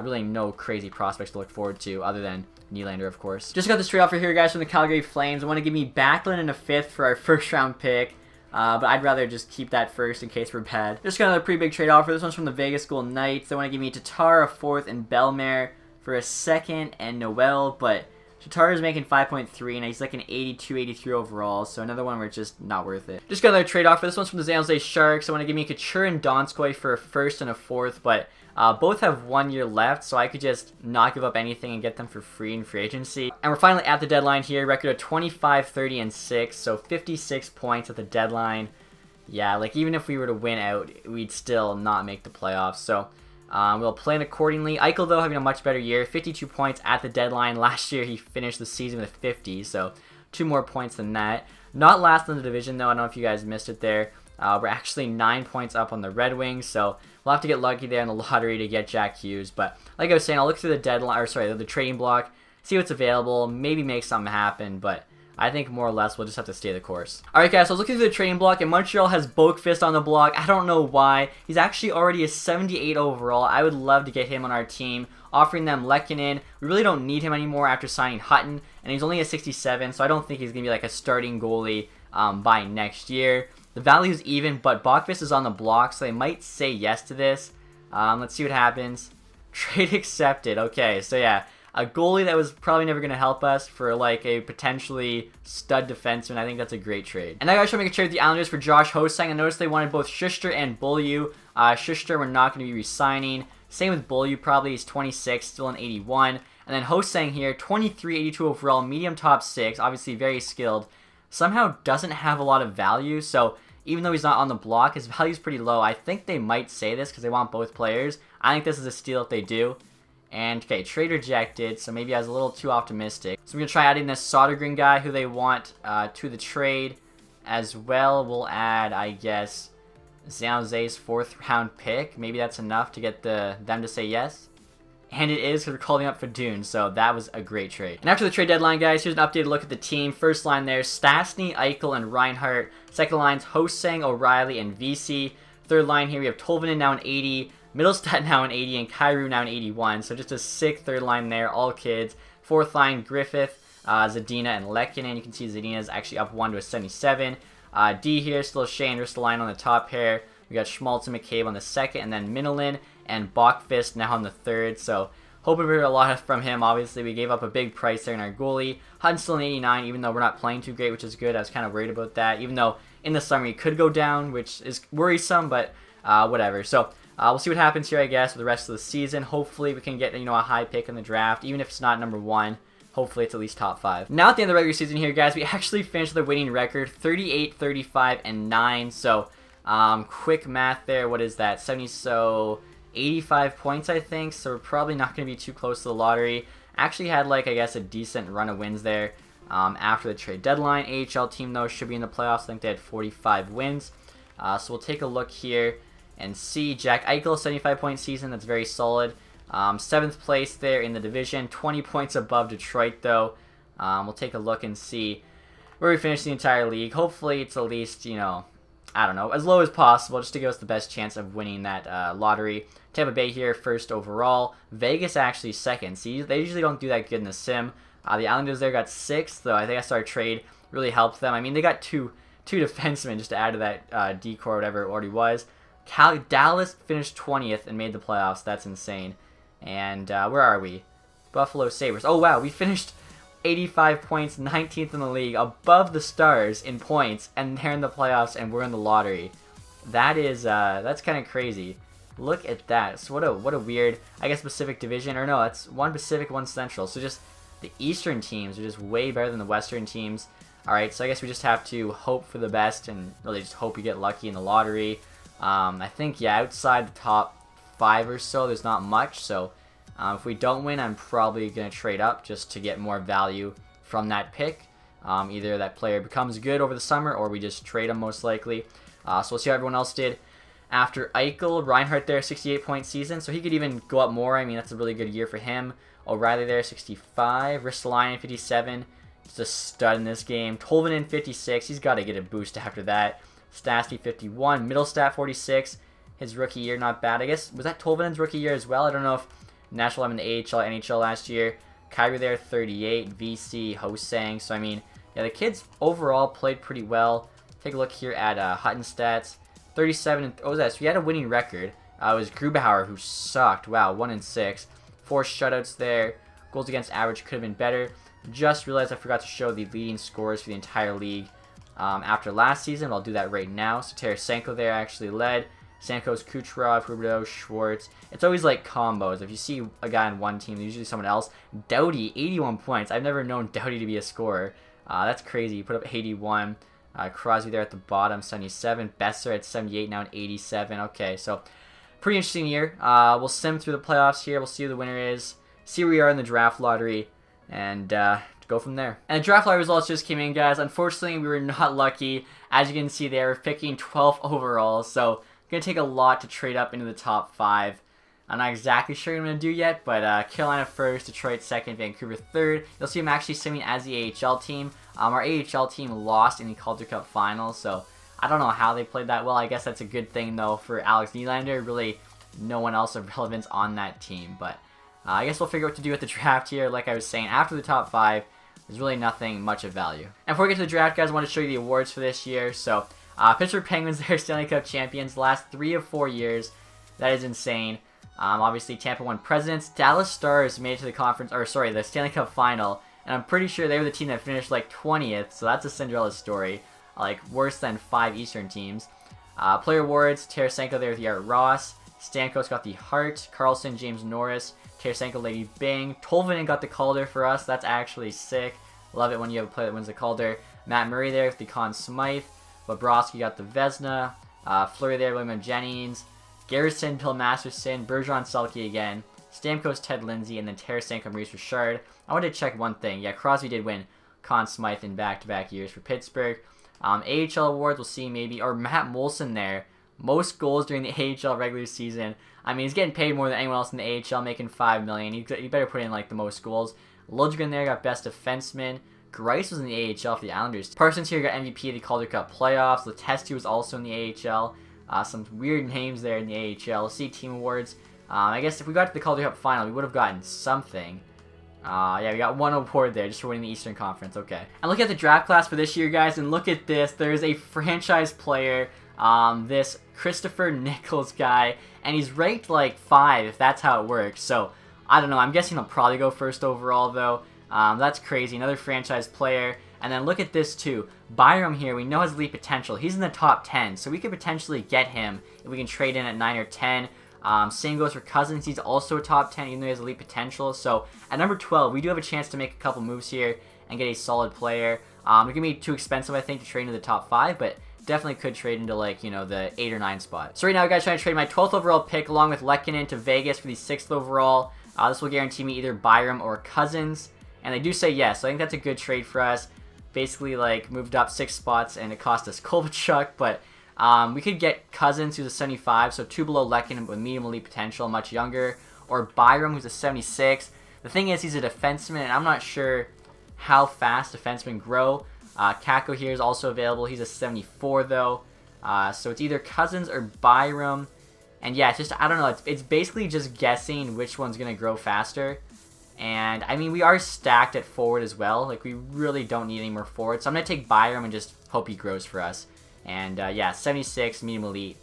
really no crazy prospects to look forward to other than Nylander, of course. Just got this trade offer here, guys, from the Calgary Flames. I want to give me Backlund in a 5th for our first round pick. But I'd rather just keep that first in case we're bad. Just got another pretty big trade offer. This one's from the Vegas Golden Knights. They want to give me Tatar, a 4th, and Bellemare for a 2nd and Noel. But Tatar is making 5.3, and he's like an 82, 83 overall. So another one where it's just not worth it. Just got another trade offer. This one's from the San Jose Sharks. They want to give me Couture and Donskoy for a 1st and a 4th. But both have 1 year left, so I could just not give up anything and get them for free in free agency. And we're finally at the deadline here. Record of 25, 30, and 6, so 56 points at the deadline. Yeah, like even if we were to win out, we'd still not make the playoffs. So we'll plan accordingly. Eichel, though, having a much better year. 52 points at the deadline. Last year, he finished the season with 50, so 2 more points than that. Not last in the division, though. I don't know if you guys missed it there. We're actually 9 points up on the Red Wings, so we'll have to get lucky there in the lottery to get Jack Hughes. But like I was saying, I'll look through the deadline, or sorry, the trading block, see what's available, maybe make something happen, but I think more or less we'll just have to stay the course. Alright guys, so I was looking through the trading block, and Montreal has Boakfist on the block. I don't know why. He's actually already a 78 overall. I would love to get him on our team. Offering them Lehkonen. We really don't need him anymore after signing Hutton, and he's only a 67, so I don't think he's going to be like a starting goalie by next year. The value's even, but Boakfist is on the block, so they might say yes to this. Let's see what happens. Trade accepted. Okay, so yeah, a goalie that was probably never going to help us for like a potentially stud defenseman. I think that's a great trade. And now I should make a trade with the Islanders for Josh Hosang. I noticed they wanted both Schuster and Beaulieu. Schuster we're not going to be re-signing. Same with Beaulieu, probably. He's 26, still an 81. And then Hosang here, 23, 82 overall, medium top 6, obviously very skilled. Somehow doesn't have a lot of value, so even though he's not on the block, his value's pretty low. I think they might say this because they want both players. I think this is a steal if they do. And, okay, trade rejected, so maybe I was a little too optimistic. So we're going to try adding this Sodergren guy who they want to the trade as well. We'll add, I guess, San Jose's 4th round pick. Maybe that's enough to get them to say yes. And it is, because we're calling up for Dune, so that was a great trade. And after the trade deadline, guys, here's an updated look at the team. First line there, Stastny, Eichel, and Reinhardt. Second line's Hosang, O'Reilly, and VC. Third line here, we have Tolvanen now an 80, Middlestat now an 80, and Kyrou now an 81. So just a sick third line there, all kids. Fourth line, Griffith, Zadina, and Lehkonen. You can see Zadina's actually up 1 to a 77. D here, still Shea and Ristolainen on the top pair. We got Schmaltz and McCabe on the second, and then Minolan and Boakfist now on the third. So hoping for a lot from him. Obviously, we gave up a big price there in our goalie. Hutton's still an 89, even though we're not playing too great, which is good. I was kind of worried about that, even though in the summer he could go down, which is worrisome, but whatever. So we'll see what happens here, I guess, for the rest of the season. Hopefully, we can get a high pick in the draft, even if it's not number 1. Hopefully, it's at least top 5. Now, at the end of the regular season here, guys, we actually finished with a winning record, 38, 35, and 9. So, quick math there. What is that? 85 points, I think. So, we're probably not going to be too close to the lottery. Actually had, I guess, a decent run of wins there after the trade deadline. AHL team, though, should be in the playoffs. I think they had 45 wins. So, we'll take a look here and see. Jack Eichel, 75-point season. That's very solid. 7th place there in the division, 20 points above Detroit, though. We'll take a look and see where we finish the entire league. Hopefully, it's at least, I don't know, as low as possible, just to give us the best chance of winning that lottery. Tampa Bay here, 1st overall. Vegas actually 2nd. See, they usually don't do that good in the sim. The Islanders there got 6th, though. I think our trade really helped them. I mean, they got two defensemen just to add to that decor, or whatever it already was. Dallas finished 20th and made the playoffs. That's insane. And where are we? Buffalo Sabres. Oh, wow. We finished 85 points, 19th in the league, above the Stars in points, and they're in the playoffs, and we're in the lottery. That is, that's kind of crazy. Look at that. So what a weird, I guess, Pacific Division. Or no, it's one Pacific, one Central. So just the Eastern teams are just way better than the Western teams. All right, so I guess we just have to hope for the best and really just hope we get lucky in the lottery. I think, yeah, outside the top 5 or so, there's not much. So if we don't win, I'm probably going to trade up just to get more value from that pick. Either that player becomes good over the summer or we just trade him most likely. So we'll see how everyone else did. After Eichel, Reinhardt there, 68-point season, so he could even go up more. I mean, that's a really good year for him. O'Reilly there, 65. Ristolainen, 57. He's a stud in this game. Tolvanen, 56. He's got to get a boost after that. Stastny, 51. Middlestat, 46. His rookie year, not bad. I guess, was that Tolvanen's rookie year as well? I don't know if Nashville had an AHL, NHL last year. Kyrie there, 38. VC, Hosang. So, I mean, yeah, the kids overall played pretty well. Take a look here at Hutton stats. 37 and oh, so he had a winning record. It was Grubauer who sucked. Wow, 1-6, 4 shutouts there. Goals against average could have been better. Just realized I forgot to show the leading scorers for the entire league after last season. I'll do that right now. So Tarasenko there actually led. Stamkos, Kucherov, Huberdeau, Schwartz. It's always like combos. If you see a guy on one team, usually someone else. Doughty, 81 points. I've never known Doughty to be a scorer. That's crazy. He put up 81. Crosby there at the bottom, 77. Besser at 78, now at 87. Okay, so pretty interesting year. We'll sim through the playoffs here. We'll see who the winner is. See where we are in the draft lottery. And go from there. And the draft lottery results just came in, guys. Unfortunately, we were not lucky. As you can see there, we're picking 12th overall. So it's going to take a lot to trade up into the top 5. I'm not exactly sure what I'm going to do yet, but Carolina 1st, Detroit 2nd, Vancouver 3rd. You'll see I'm actually simming as the AHL team. Our AHL team lost in the Calder Cup Finals, so I don't know how they played that well. I guess that's a good thing, though, for Alex Nylander. Really, no one else of relevance on that team, but I guess we'll figure out what to do with the draft here. Like I was saying, after the top 5, there's really nothing much of value. And before we get to the draft, guys, I want to show you the awards for this year. So, Pittsburgh Penguins, they're Stanley Cup champions the last 3 of 4 years. That is insane. Obviously, Tampa won Presidents. Dallas Stars made it to the Stanley Cup Final. And I'm pretty sure they were the team that finished like 20th. So that's a Cinderella story. Like worse than 5 Eastern teams. Player awards, Tarasenko there with the Art Ross. Stamkos got the Hart. Carlson, James Norris. Tarasenko, Lady Bing. Tolvanen got the Calder for us. That's actually sick. Love it when you have a player that wins the Calder. Matt Murray there with the Conn Smythe. Bobrovsky got the Vezina. Fleury there, William Jennings. Garrison, Bill Masterson. Bergeron, Selke again. Stamkos, Ted Lindsay, and then Tarasenko, Maurice Richard. I wanted to check one thing. Yeah, Crosby did win Conn Smythe in back-to-back years for Pittsburgh. AHL awards, we'll see maybe. Or Matt Molson there. Most goals during the AHL regular season. I mean, he's getting paid more than anyone else in the AHL, making $5 million. You better put in like the most goals. Ludgren there got best defenseman. Grice was in the AHL for the Islanders. Parsons here got MVP of the Calder Cup playoffs. Letestu was also in the AHL. Some weird names there in the AHL. Let's see team awards. I guess if we got to the Calder Cup final, we would have gotten something. Yeah, we got one award there just for winning the Eastern Conference. Okay. And look at the draft class for this year, guys, and look at this. There's a franchise player, this Christopher Nichols guy, and he's ranked like 5 if that's how it works. So I don't know. I'm guessing he'll probably go first overall, though. That's crazy. Another franchise player. And then look at this, too. Byram here, we know has elite potential. He's in the top 10, so we could potentially get him if we can trade in at 9 or 10. Same goes for Cousins. He's also a top 10, even though he has elite potential. So at number 12, we do have a chance to make a couple moves here and get a solid player. They're going to be too expensive, I think, to trade into the top 5, but definitely could trade into, like, you know, the 8 or 9 spot. So right now, guys, trying to trade my 12th overall pick along with Lehkonen to Vegas for the 6th overall. This will guarantee me either Byram or Cousins. And they do say yes, so I think that's a good trade for us. Basically, like, moved up 6 spots, and it cost us Kovalchuk, but we could get Cousins, who's a 75, so 2 below Lehkonen with medium elite potential, much younger, or Byram, who's a 76. The thing is, he's a defenseman, and I'm not sure how fast defensemen grow. Kako here is also available. He's a 74, though. So it's either Cousins or Byram. And yeah, it's just, I don't know. It's basically just guessing which one's going to grow faster. And, I mean, we are stacked at forward as well. Like, we really don't need any more forward. So I'm going to take Byram and just hope he grows for us. And, yeah, 76, medium elite.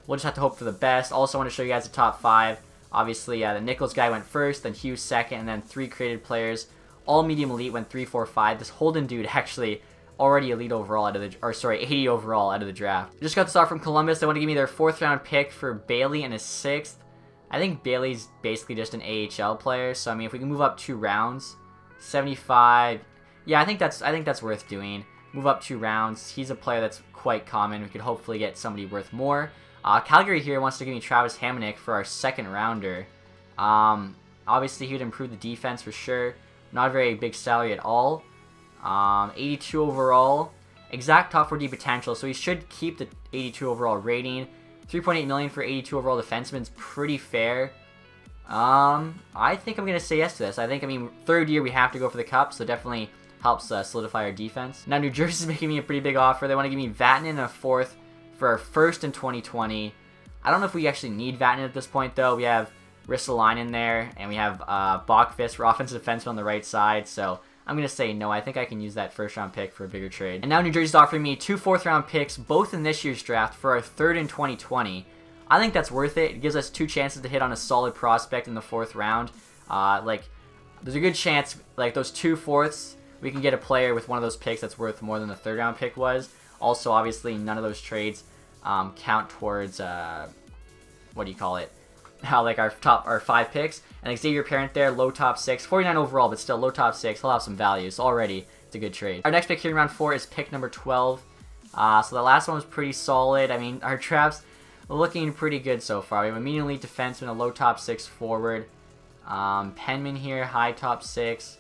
We'll just have to hope for the best. Also, I want to show you guys the top 5. Obviously, the Nichols guy went first, then Hughes second, and then 3 created players. All medium elite went 3, 4, 5. This Holden dude actually already elite overall out of the, or sorry, 80 overall out of the draft. Just got this off from Columbus. They want to give me their 4th round pick for Bailey and a 6th. I think Bailey's basically just an AHL player, so I mean, if we can move up 2 rounds, 75, yeah, I think that's worth doing. Move up 2 rounds. He's a player that's quite common. We could hopefully get somebody worth more. Calgary here wants to give me Travis Hamonic for our 2nd rounder. Obviously, he would improve the defense for sure. Not a very big salary at all. 82 overall. Exact top 4D potential, so he should keep the 82 overall rating. 3.8 million for 82 overall defenseman is pretty fair. I think I'm going to say yes to this. I mean, 3rd year we have to go for the Cup, so definitely helps solidify our defense. Now, New Jersey's making me a pretty big offer. They want to give me Vatanen and a 4th for our 1st in 2020. I don't know if we actually need Vatanen at this point, though. We have Ristolainen there, and we have Bachfist for offensive defenseman on the right side, so I'm going to say no. I think I can use that 1st round pick for a bigger trade. And now New Jersey's offering me 2 4th round picks, both in this year's draft, for our 3rd in 2020. I think that's worth it. It gives us 2 chances to hit on a solid prospect in the 4th round. Like, there's a good chance, like, those 2 4ths, we can get a player with one of those picks that's worth more than the 3rd round pick was. Also, obviously, none of those trades count towards, what do you call it? Like our 5 picks. And Xavier Parent there, low top 6, 49 overall, but still low top 6. He'll have some value. So already, it's a good trade. Our next pick here in round 4 is pick number 12. So the last one was pretty solid. I mean, our drafts looking pretty good so far. We have a medium elite defenseman, a low top 6 forward. Penman here, high top 6.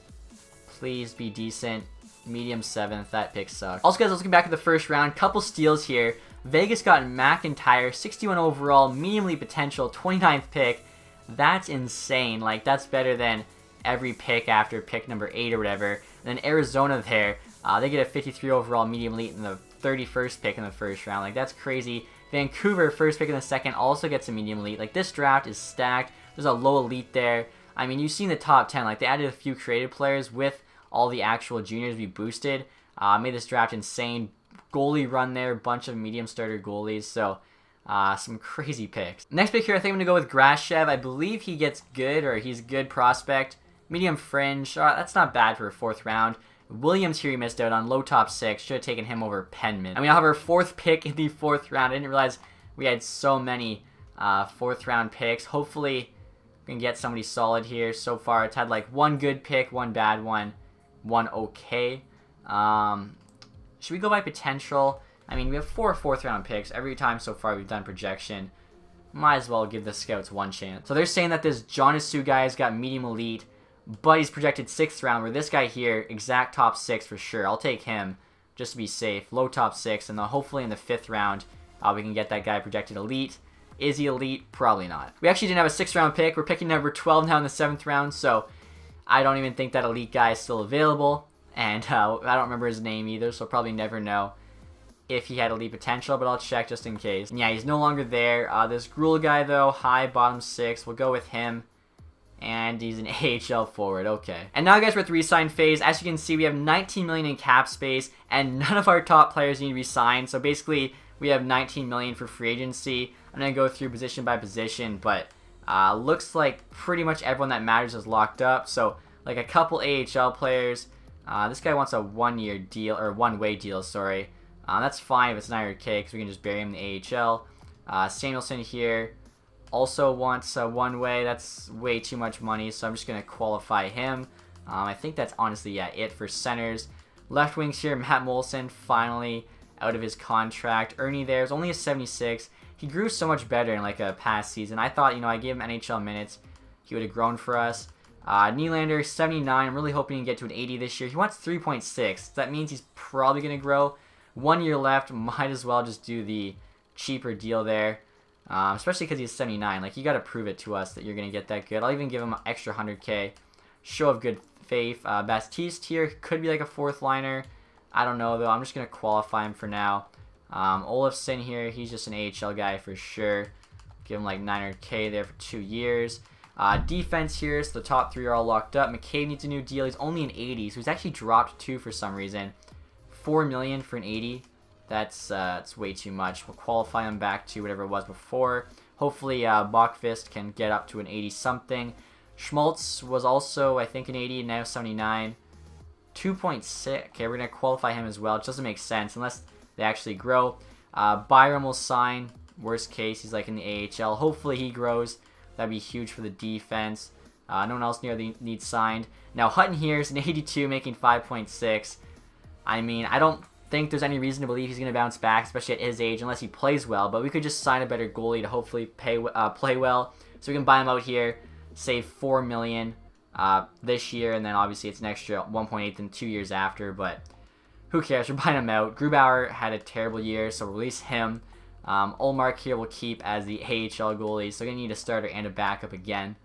Please be decent. Medium 7th. That pick sucks. Also, guys, looking back at the 1st round, couple steals here. Vegas got McIntyre, 61 overall, medium elite potential, 29th pick. That's insane. Like, that's better than every pick after pick number 8 or whatever. And then Arizona there, they get a 53 overall medium elite in the 31st pick in the 1st round. Like, that's crazy. Vancouver, 1st pick in the 2nd, also gets a medium elite. Like, this draft is stacked. There's a low elite there. I mean, you've seen the top 10. Like, they added a few creative players with all the actual juniors we boosted. Made this draft insane. Goalie run there, bunch of medium starter goalies, so some crazy picks. Next pick here, I think I'm going to go with Grashev. I believe he gets good, or he's a good prospect. Medium fringe, that's not bad for a 4th round. Williams here he missed out on, low top 6. Should have taken him over Penman. And we now have our 4th pick in the 4th round. I didn't realize we had so many 4th round picks. Hopefully we can get somebody solid here. So far it's had like 1 good pick, 1 bad one, 1 okay. Should we go by potential? I mean, we have 4 4th round picks. Every time so far we've done projection. Might as well give the scouts 1 chance. So they're saying that this Jonasu guy's got medium elite, but he's projected 6th round, where this guy here, exact top 6 for sure. I'll take him just to be safe. Low top 6, and then hopefully in the 5th round, we can get that guy projected elite. Is he elite? Probably not. We actually didn't have a 6th round pick. We're picking number 12 now in the 7th round, so I don't even think that elite guy is still available. And I don't remember his name either, so I'll probably never know if he had elite potential, but I'll check just in case. And yeah, he's no longer there. This Gruel guy, though, high, bottom 6. We'll go with him. And he's an AHL forward. Okay. And now, guys, we're at the re-sign phase. As you can see, we have 19 million in cap space, and none of our top players need to be signed. So basically, we have 19 million for free agency. I'm going to go through position by position, but Looks like pretty much everyone that matters is locked up. So like a couple AHL players. This guy wants a one-year deal, or one-way deal, sorry. That's fine if it's 900K because we can just bury him in the AHL. Samuelson here also wants a one-way. That's way too much money, so I'm just going to qualify him. I think that's honestly, it for centers. Left wings here, Matt Molson finally out of his contract. Ernie there is only a 76. He grew so much better in like a past season. I thought, I gave him NHL minutes. He would have grown for us. Nylander, 79. I'm really hoping to get to an 80 this year. He wants 3.6. That means he's probably going to grow. 1 year left. Might as well just do the cheaper deal there. Especially because he's 79. Like, you got to prove it to us that you're going to get that good. I'll even give him an extra 100K. Show of good faith. Baptiste here could be like a fourth liner. I don't know, though. I'm just going to qualify him for now. Olofsson here, he's just an AHL guy for sure. Give him like 900K there for 2 years. Defense here, so the top 3 are all locked up. McCabe needs a new deal. He's only an 80, so he's actually dropped 2 for some reason. $4 million for an 80. That's way too much. We'll qualify him back to whatever it was before. Hopefully, Bachfist can get up to an 80-something. Schmaltz was also, I think, an 80, now 79. 2.6. Okay, we're going to qualify him as well. It doesn't make sense unless they actually grow. Byram will sign. Worst case, he's like in the AHL. Hopefully, he grows. That'd be huge for the defense. No one else nearly needs signed. Now, Hutton here is an 82, making 5.6. I mean, I don't think there's any reason to believe he's going to bounce back, especially at his age, unless he plays well. But we could just sign a better goalie to hopefully play well. So we can buy him out here, save $4 million this year, and then obviously it's an extra 1.8 in 2 years after. But who cares? We're buying him out. Grubauer had a terrible year, so release him. Ullmark here will keep as the AHL goalie, so we're going to need a starter and a backup again.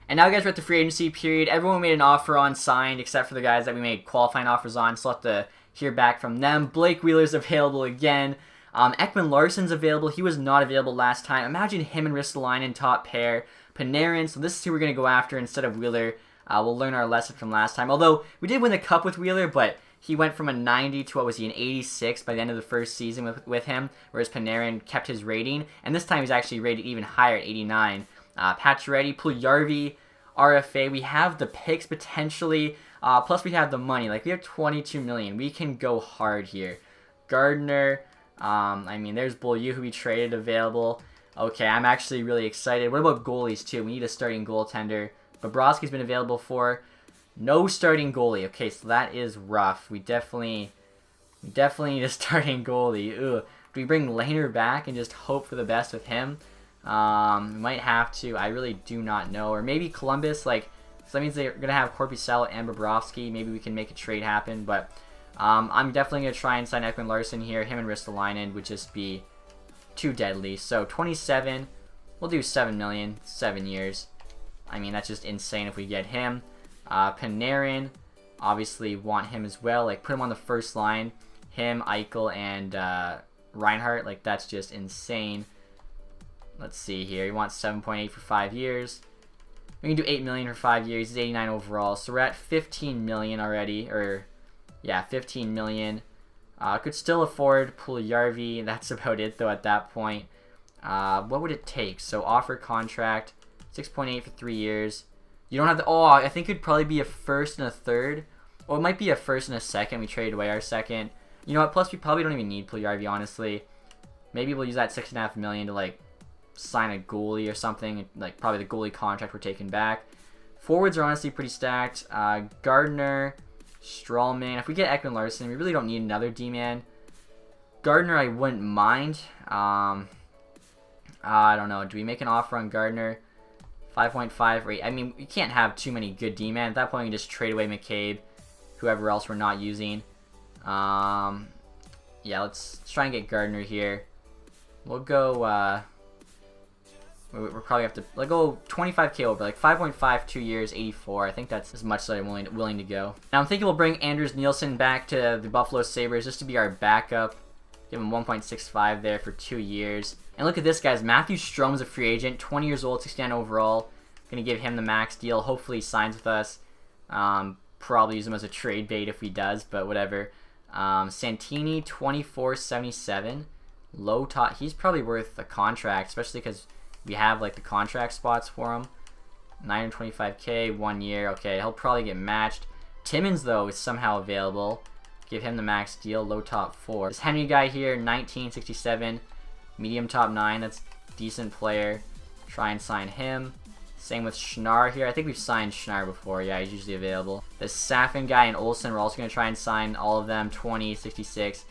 And now, guys, we're at the free agency period. Everyone made an offer on signed, except for the guys that we made qualifying offers on, so we'll have to hear back from them. Blake Wheeler's available again. Ekman Larsson's available. He was not available last time. Imagine him and Ristolainen top pair. Panarin, so this is who we're going to go after instead of Wheeler. We'll learn our lesson from last time. Although, we did win the Cup with Wheeler, but he went from a 90 to, an 86 by the end of the first season with him, whereas Panarin kept his rating. And this time he's actually rated even higher at 89. Pacioretty, Puljujarvi, RFA. We have the picks potentially, plus we have the money. Like, we have $22 million. We can go hard here. Gardner, there's Beaulieu, who we traded, available. Okay, I'm actually really excited. What about goalies, too? We need a starting goaltender. Bobrovsky's been available for. No starting goalie. Okay, so that is rough. We definitely need a starting goalie. Ugh. Do we bring Lehner back and just hope for the best with him? We might have to. I really do not know. Or maybe Columbus, so that means they're going to have Korpisalo and Bobrovsky. Maybe we can make a trade happen. But I'm definitely going to try and sign Ekman Larsson here. Him and Ristolainen would just be too deadly. So 27. We'll do $7 million, 7 years. I mean, that's just insane if we get him. Panarin, obviously want him as well. Like, put him on the first line. Him, Eichel, and Reinhardt. Like, that's just insane. Let's see here. He wants 7.8 for 5 years. We can do $8 million for 5 years. He's 89 overall. So we're at $15 million already. $15 million. Could still afford Puljujarvi. That's about it, though, at that point. What would it take? So, offer contract. 6.8 for 3 years. You don't have to... Oh, I think it'd probably be a first and a third. Or it might be a first and a second. We traded away our second. You know what? Plus, we probably don't even need Puljujarvi, honestly. Maybe we'll use that $6.5 million to, sign a goalie or something. Probably the goalie contract we're taking back. Forwards are honestly pretty stacked. Gardner, Strawman. If we get Ekman Larsson, we really don't need another D-man. Gardner, I wouldn't mind. I don't know. Do we make an offer on Gardner? 5.5 rate. I mean, we can't have too many good D-men. At that point, we can just trade away McCabe, whoever else we're not using. Let's try and get Gardner here. We'll go, we'll probably have to, go 25K over, 5.5, 2 years, 84. I think that's as much as I'm willing to go. Now, I'm thinking we'll bring Anders Nielsen back to the Buffalo Sabres just to be our backup. Give him 1.65 there for 2 years. And look at this, guys. Matthew Strom's a free agent, 20 years old, 69 overall. Going to give him the max deal. Hopefully he signs with us. Probably use him as a trade bait if he does, but whatever. Santini, 24.77. Low top. He's probably worth a contract, especially because we have like the contract spots for him. 925K, 1 year. Okay, he'll probably get matched. Timmins, though, is somehow available. Give him the max deal, low top 4. This Henry guy here, 1967, medium top 9. That's decent player. Try and sign him. Same with Schnarr here. I think we've signed Schnarr before. Yeah, he's usually available. The Safin guy and Olsen, we're also going to try and sign all of them. 20, 66,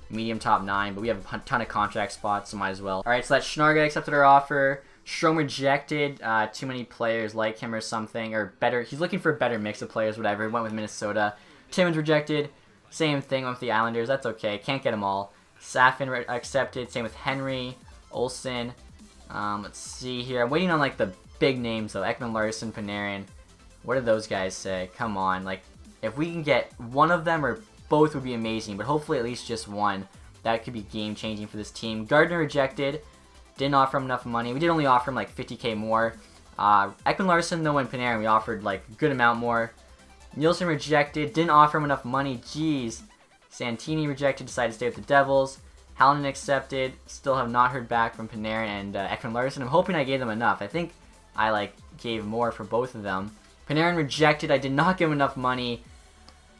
medium top 9. But we have a ton of contract spots, so might as well. Alright, so that Schnarr guy accepted our offer. Strom rejected. Too many players like him or something. Or better. He's looking for a better mix of players, whatever. Went with Minnesota. Timmins rejected. Same thing with the Islanders. That's okay. Can't get them all. Safin accepted. Same with Henry. Olsen. Let's see here. I'm waiting on like the big names though. Ekman Larsson, Panarin. What did those guys say? Come on. Like, if we can get one of them or both would be amazing. But hopefully at least just one. That could be game changing for this team. Gardner rejected. Didn't offer him enough money. We did only offer him like 50K more. Ekman Larsson though and Panarin we offered like a good amount more. Nielsen rejected. Didn't offer him enough money. Jeez. Santini rejected. Decided to stay with the Devils. Hallinan accepted. Still have not heard back from Panarin and Ekman Larsson. I'm hoping I gave them enough. I think I like gave more for both of them. Panarin rejected. I did not give him enough money.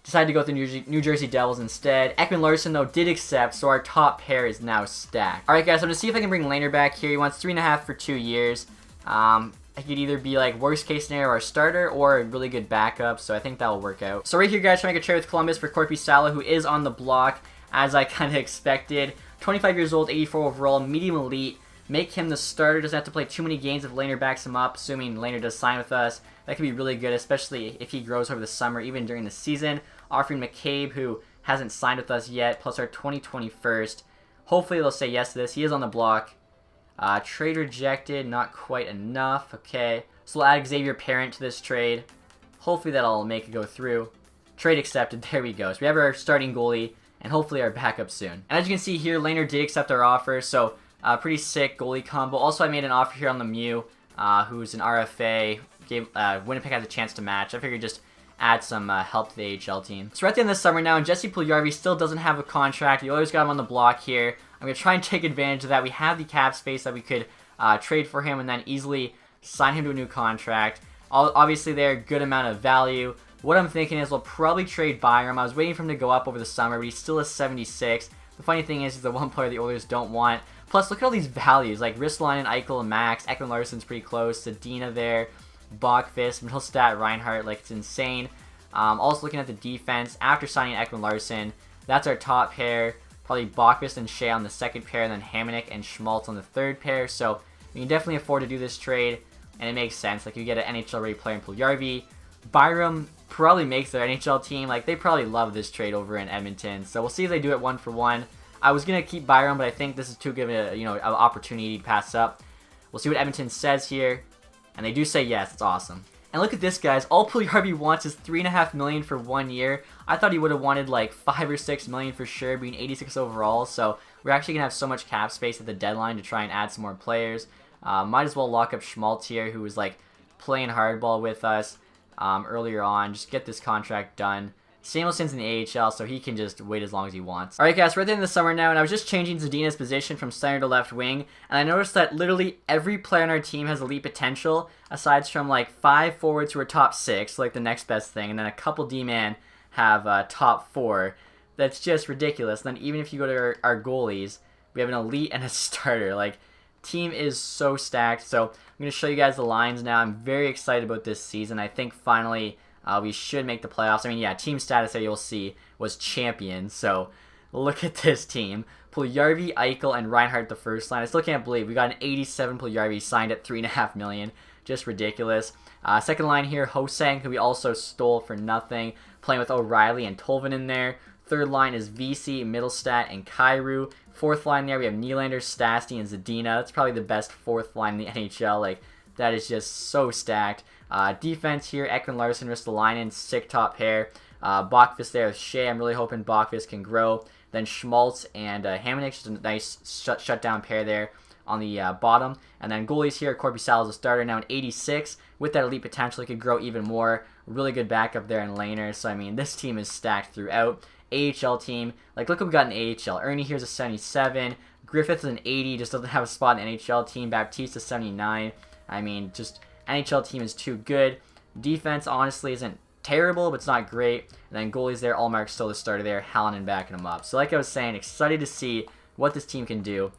Decided to go with the New Jersey Devils instead. Ekman Larsson though did accept, so our top pair is now stacked. Alright guys, so I'm going to see if I can bring Lehner back here. He wants 3.5 for 2 years. I could either be like worst case scenario our starter or a really good backup, so I think that will work out. So right here guys, trying to make a trade with Columbus for Corpi Sala, who is on the block as I kind of expected. 25 years old, 84 overall, medium elite. Make him the starter. Doesn't have to play too many games if Lehner backs him up, assuming Lehner does sign with us. That could be really good, especially if he grows over the summer, even during the season. Offering McCabe, who hasn't signed with us yet, plus our 2020 first. Hopefully they'll say yes to this. He is on the block. Trade rejected, not quite enough. Okay, so we'll add Xavier Parent to this trade. Hopefully that'll make it go through. Trade accepted. There we go. So we have our starting goalie and hopefully our backup soon. And as you can see here, Lehner did accept our offer, so pretty sick goalie combo. Also, I made an offer here on Lemieux, who's an RFA. Gave Winnipeg has a chance to match. I figured just add some help to the AHL team. So we're at the end of the summer now, and Jesse Puljujarvi still doesn't have a contract. We always got him on the block here. I'm going to try and take advantage of that. We have the cap space that we could trade for him and then easily sign him to a new contract. Obviously, they're a good amount of value. What I'm thinking is we'll probably trade Byram. I was waiting for him to go up over the summer, but he's still a 76. The funny thing is he's the one player the Oilers don't want. Plus, look at all these values, like Ristolainen, Eichel, and Max. Ekman Larsson's pretty close. Zadina there. Bachfist, Middlestat, Reinhardt. Like, it's insane. Also looking at the defense, after signing Ekman Larsson, that's our top pair. Probably Bachfist and Shea on the second pair, and then Hamonic and Schmaltz on the third pair. So we can definitely afford to do this trade, and it makes sense. Like, you get an NHL-ready player in Puljujarvi. Byram probably makes their NHL team. Like, they probably love this trade over in Edmonton. So we'll see if they do it 1-for-1. I was gonna keep Byram, but I think this is too good of a an opportunity to pass up. We'll see what Edmonton says here, and they do say yes. It's awesome. And look at this, guys. All Puljujarvi wants is $3.5 million for 1 year. I thought he would have wanted like $5 or $6 million for sure, being 86 overall. So we're actually gonna have so much cap space at the deadline to try and add some more players. Might as well lock up Schmaltz here, who was like playing hardball with us earlier on. Just get this contract done. Samuelson's in the AHL, so he can just wait as long as he wants. Alright guys, we're at the end of the summer now, and I was just changing Zadina's position from center to left wing, and I noticed that literally every player on our team has elite potential, aside from like 5 forwards who are top 6, like the next best thing, and then a couple D-man have top 4. That's just ridiculous. And then even if you go to our goalies, we have an elite and a starter. Like, team is so stacked. So I'm going to show you guys the lines now. I'm very excited about this season. I think finally we should make the playoffs. I mean, yeah, team status that you'll see was champion. So look at this team. Puljujarvi, Eichel, and Reinhardt the first line. I still can't believe we got an 87 Puljujarvi signed at $3.5 million. Just ridiculous. Second line here, Hosang, who we also stole for nothing, playing with O'Reilly and Tolvin in there. Third line is VC, Middlestat, and Kyrou. Fourth line there, we have Nylander, Stastny, and Zadina. That's probably the best fourth line in the NHL. Like, that is just so stacked. Defense here, Ekman Larsson, Ristolainen, sick top pair. Bachfist there with Shea. I'm really hoping Bachfist can grow. Then Schmaltz and Hamonic, just a nice shutdown pair there on the bottom. And then goalies here, Corpi Sala is a starter now in 86. With that elite potential, he could grow even more. Really good backup there in Lehner. So, I mean, this team is stacked throughout. AHL team, like, look what we got in AHL. Ernie here's a 77. Griffith's an 80, just doesn't have a spot in the NHL team. Baptiste is 79. I mean, just NHL team is too good. Defense, honestly, isn't terrible, but it's not great. And then goalies there, Allmark's still the starter there, Hallinan backing him up. So like I was saying, excited to see what this team can do.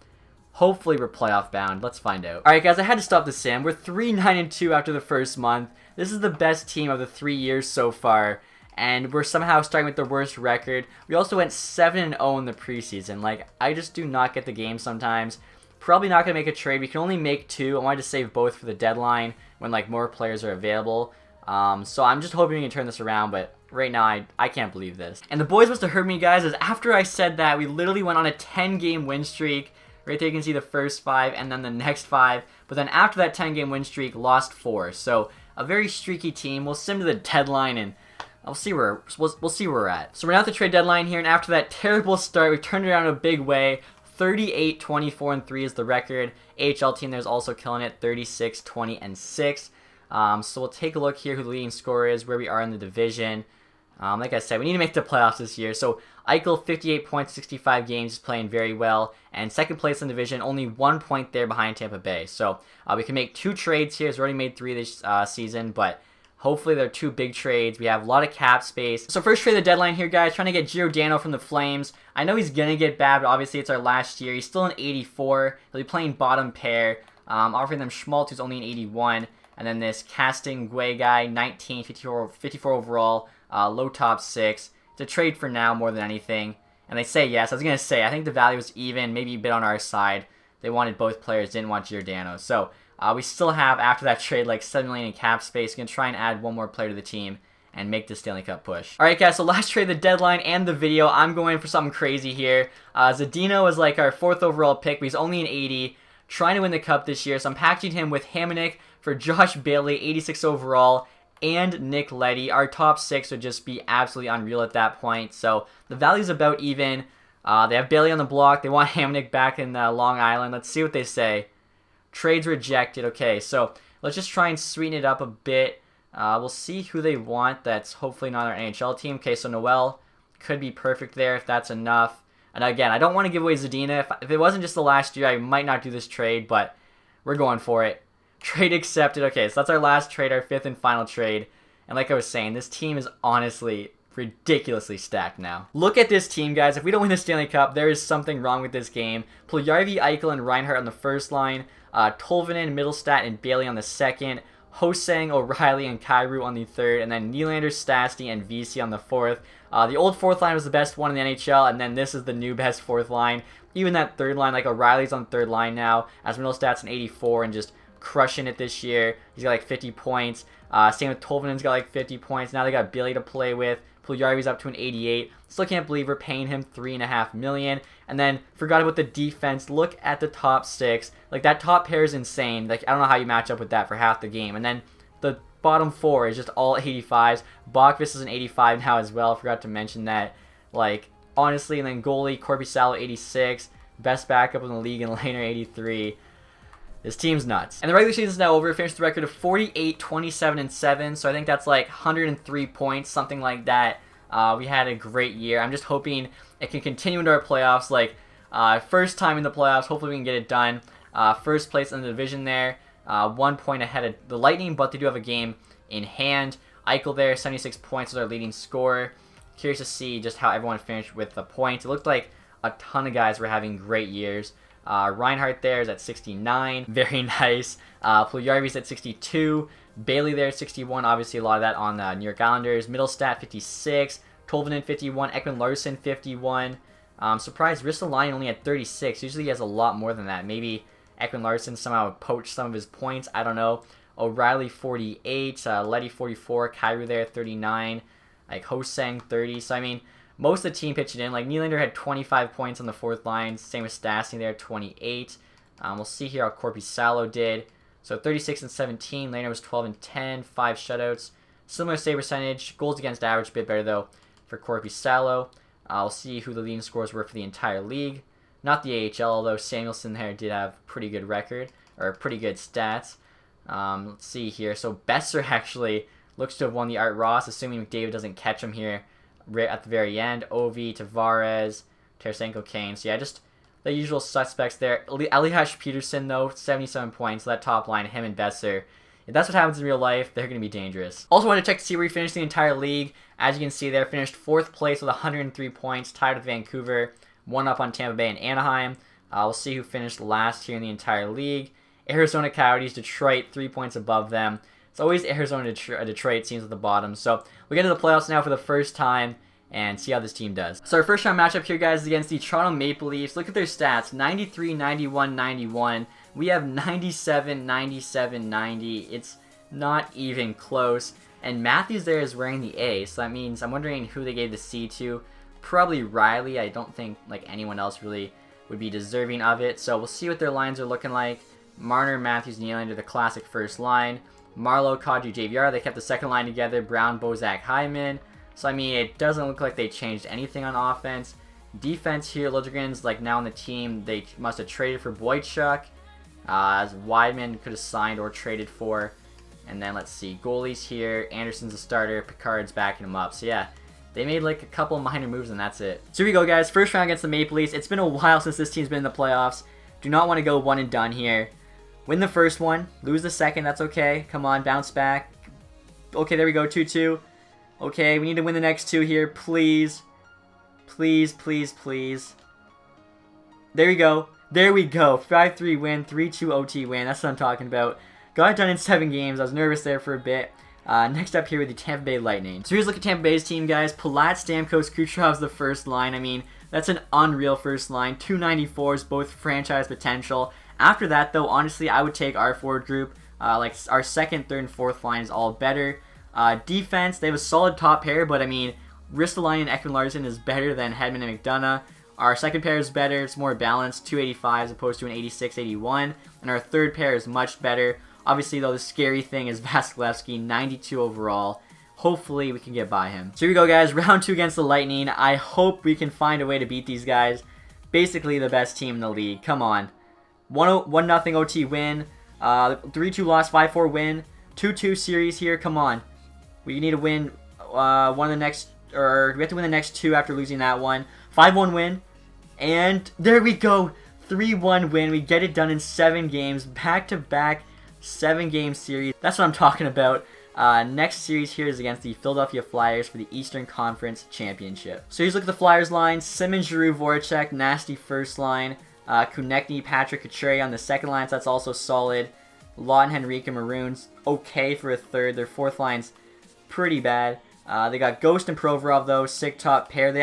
Hopefully we're playoff bound. Let's find out. Alright guys, I had to stop the sim. We're 3-9-2 after the first month. This is the best team of the 3 years so far. And we're somehow starting with the worst record. We also went 7-0 in the preseason. Like, I just do not get the game sometimes. Probably not going to make a trade. We can only make 2. I wanted to save both for the deadline when like more players are available. So I'm just hoping we can turn this around, but right now I can't believe this. And the boys must have heard me, guys, as after I said that, we literally went on a 10-game win streak. Right there you can see the first 5 and then the next 5. But then after that 10-game win streak, lost 4. So a very streaky team. We'll sim to the deadline and we'll see where we're at. So we're now at the trade deadline here, and after that terrible start, we turned it around in a bbig way. 38-24-3 is the record. AHL team there's also killing it, 36-20-6. So we'll take a look here who the leading scorer is, where we are in the division. Like I said, we need to make the playoffs this year. So Eichel, 58 points, 65 games, is playing very well. And second place in the division, only 1 point there behind Tampa Bay. So we can make 2 trades here. We've already made 3 this season, but hopefully they're 2 big trades. We have a lot of cap space. So first trade of the deadline here, guys. Trying to get Giordano from the Flames. I know he's going to get bad, but obviously it's our last year. He's still an 84. He'll be playing bottom pair. Offering them Schmaltz, who's only an 81. And then this Casting Guay guy, 19, 54 overall, low top 6. It's a trade for now more than anything. And they say yes. I was going to say, I think the value was even, maybe a bit on our side. They wanted both players, didn't want Giordano. So we still have, after that trade, like $7 million in cap space. Going to try and add one more player to the team and make the Stanley Cup push. Alright guys, so last trade, the deadline and the video. I'm going for something crazy here. Zadina was like our 4th overall pick, but he's only an 80. Trying to win the Cup this year. So I'm packaging him with Hamonic for Josh Bailey, 86 overall, and Nick Leddy. Our top 6 would just be absolutely unreal at that point. So the value's about even. They have Bailey on the block. They want Hamonic back in Long Island. Let's see what they say. Trades rejected. Okay, so let's just try and sweeten it up a bit. We'll see who they want. That's hopefully not our NHL team. Okay, so Noel could be perfect there if that's enough. And again, I don't want to give away Zadina. If it wasn't just the last year, I might not do this trade, but we're going for it. Trade accepted. Okay, so that's our last trade, our 5th and final trade. And like I was saying, this team is honestly ridiculously stacked now. Look at this team, guys. If we don't win the Stanley Cup, there is something wrong with this game. Puljujarvi, Eichel, and Reinhart on the first line. Tolvanen, Middlestat, and Bailey on the second. Hosang, O'Reilly, and Kyrou on the third. And then Nylander, Stastny, and VC on the fourth. The old 4th line was the best one in the NHL, and then this is the new best 4th line. Even that 3rd line, like O'Reilly's on the 3rd line now, as Middlestat's an 84 and just crushing it this year. He's got like 50 points. Same with Tolvanen's got like 50 points. Now they got Bailey to play with. Puljujarvi's up to an 88. Still can't believe we're paying him $3.5 million. And then forgot about the defense. Look at the top 6. Like that top pair is insane. Like I don't know how you match up with that for half the game. And then the bottom 4 is just all 85s. Bachvis is an 85 now as well. Forgot to mention that. Like honestly, and then goalie Korpisalo 86. Best backup in the league in Laner 83. This team's nuts. And the regular season's now over. Finished the record of 48-27-7. So I think that's like 103 points, something like that. We had a great year. I'm just hoping it can continue into our playoffs. Like first time in the playoffs. Hopefully we can get it done. First place in the division there. 1 point ahead of the Lightning, but they do have a game in hand. Eichel there, 76 points is our leading scorer. Curious to see just how everyone finished with the points. It looked like a ton of guys were having great years. Reinhart there is at 69. Very nice. Puljujarvi's at 62. Bailey there at 61. Obviously a lot of that on the New York Islanders. Middlestat 56. Tolvanen 51. Ekman Larson 51. Surprised Ristolainen only at 36. Usually he has a lot more than that. Maybe Ekman Larson somehow poached some of his points. I don't know. O'Reilly 48. Leddy 44. Kyrou there 39. Like Hosang 30. So I mean, most of the team pitched it in. Like Nylander had 25 points on the 4th line. Same with Stastny there, 28. We'll see here how Korpisalo did. So 36 and 17. Laner was 12 and 10. 5 shutouts. Similar save percentage. Goals against average, a bit better though for Korpisalo. We'll see who the leading scorers were for the entire league. Not the AHL, although Samuelson there did have a pretty good record, or pretty good stats. Let's see here. So Besser actually looks to have won the Art Ross, assuming McDavid doesn't catch him here right at the very end. Ovi, Tavares, Tarasenko, Kane. So yeah, just the usual suspects there. Elias Peterson, though, 77 points. So that top line, him and Besser. If that's what happens in real life, they're going to be dangerous. Also wanted to check to see where he finished the entire league. As you can see there, finished 4th place with 103 points, tied with Vancouver, 1 up on Tampa Bay and Anaheim. We'll see who finished last here in the entire league. Arizona Coyotes, Detroit, 3 points above them. It's always Arizona, Detroit seems at the bottom. So we get into the playoffs now for the first time and see how this team does. So our first round matchup here, guys, is against the Toronto Maple Leafs. Look at their stats, 93, 91, 91. We have 97, 97, 90. It's not even close. And Matthews there is wearing the A, so that means I'm wondering who they gave the C to. Probably Riley. I don't think like anyone else really would be deserving of it. So we'll see what their lines are looking like. Marner, Matthews, Nylander, the classic first line. Marlowe, Kadri, JVR, they kept the second line together. Brown, Bozak, Hyman. So, I mean, it doesn't look like they changed anything on offense. Defense here, Liljegren's like now on the team. They must have traded for Boychuk, as Weidman could have signed or traded for. And then let's see, goalies here. Anderson's a starter. Picard's backing him up. So, yeah, they made like a couple minor moves and that's it. So, here we go, guys. First round against the Maple Leafs. It's been a while since this team's been in the playoffs. Do not want to go one and done here. Win the first one, lose the second, that's okay. Come on, bounce back. Okay, there we go, 2-2. Okay, we need to win the next 2 here, please. Please, please, please. There we go. There we go. 5-3 win, 3-2 OT win. That's what I'm talking about. Got it done in 7 games. I was nervous there for a bit. Next up here with the Tampa Bay Lightning. So here's a look at Tampa Bay's team, guys. Palat, Stamkos, Kucherov's the first line. I mean, that's an unreal first line. 294s, both franchise potential. After that, though, honestly, I would take our forward group. Like, our second, third, and fourth line is all better. Defense, they have a solid top pair, but, I mean, Ristolainen and Ekman-Larsson is better than Hedman and McDonough. Our second pair is better. It's more balanced, 285 as opposed to an 86-81. And our third pair is much better. Obviously, though, the scary thing is Vasilevsky, 92 overall. Hopefully, we can get by him. So here we go, guys. Round 2 against the Lightning. I hope we can find a way to beat these guys. Basically, the best team in the league. Come on. 1-0 OT win, 3-2 loss, 5-4 win, 2-2 series here. Come on, we need to win one of the next, or we have to win the next 2 after losing that one. 5-1 win, and there we go, 3-1 win. We get it done in 7 games, back-to-back 7-game series. That's what I'm talking about. Next series here is against the Philadelphia Flyers for the Eastern Conference Championship. So here's a look at the Flyers line: Simmons, Giroux, Voracek, nasty first line. Konechny, Patrick, Couturier on the second line, so that's also solid. Lawton, Henrique, Maroons, okay for a third. Their fourth line's pretty bad. They got Ghost and Provorov, though, sick top pair. They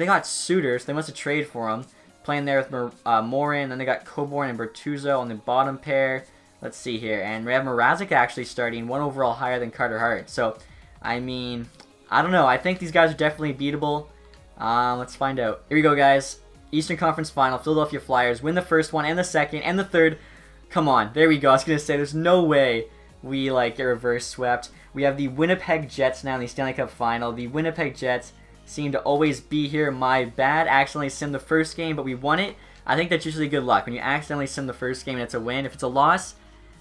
got Suter, so they must have traded for him. Playing there with Morin, then they got Coburn and Bertuzzo on the bottom pair. Let's see here, and we have Mrazek actually starting, 1 overall higher than Carter Hart. So, I mean, I don't know. I think these guys are definitely beatable. Let's find out. Here we go, guys. Eastern Conference Final, Philadelphia Flyers win the first one and the second and the third. Come on, there we go. I was going to say, there's no way we like get reverse swept. We have the Winnipeg Jets now in the Stanley Cup Final. The Winnipeg Jets seem to always be here. My bad, accidentally simmed the first game, but we won it. I think that's usually good luck. When you accidentally sim the first game and it's a win. If it's a loss,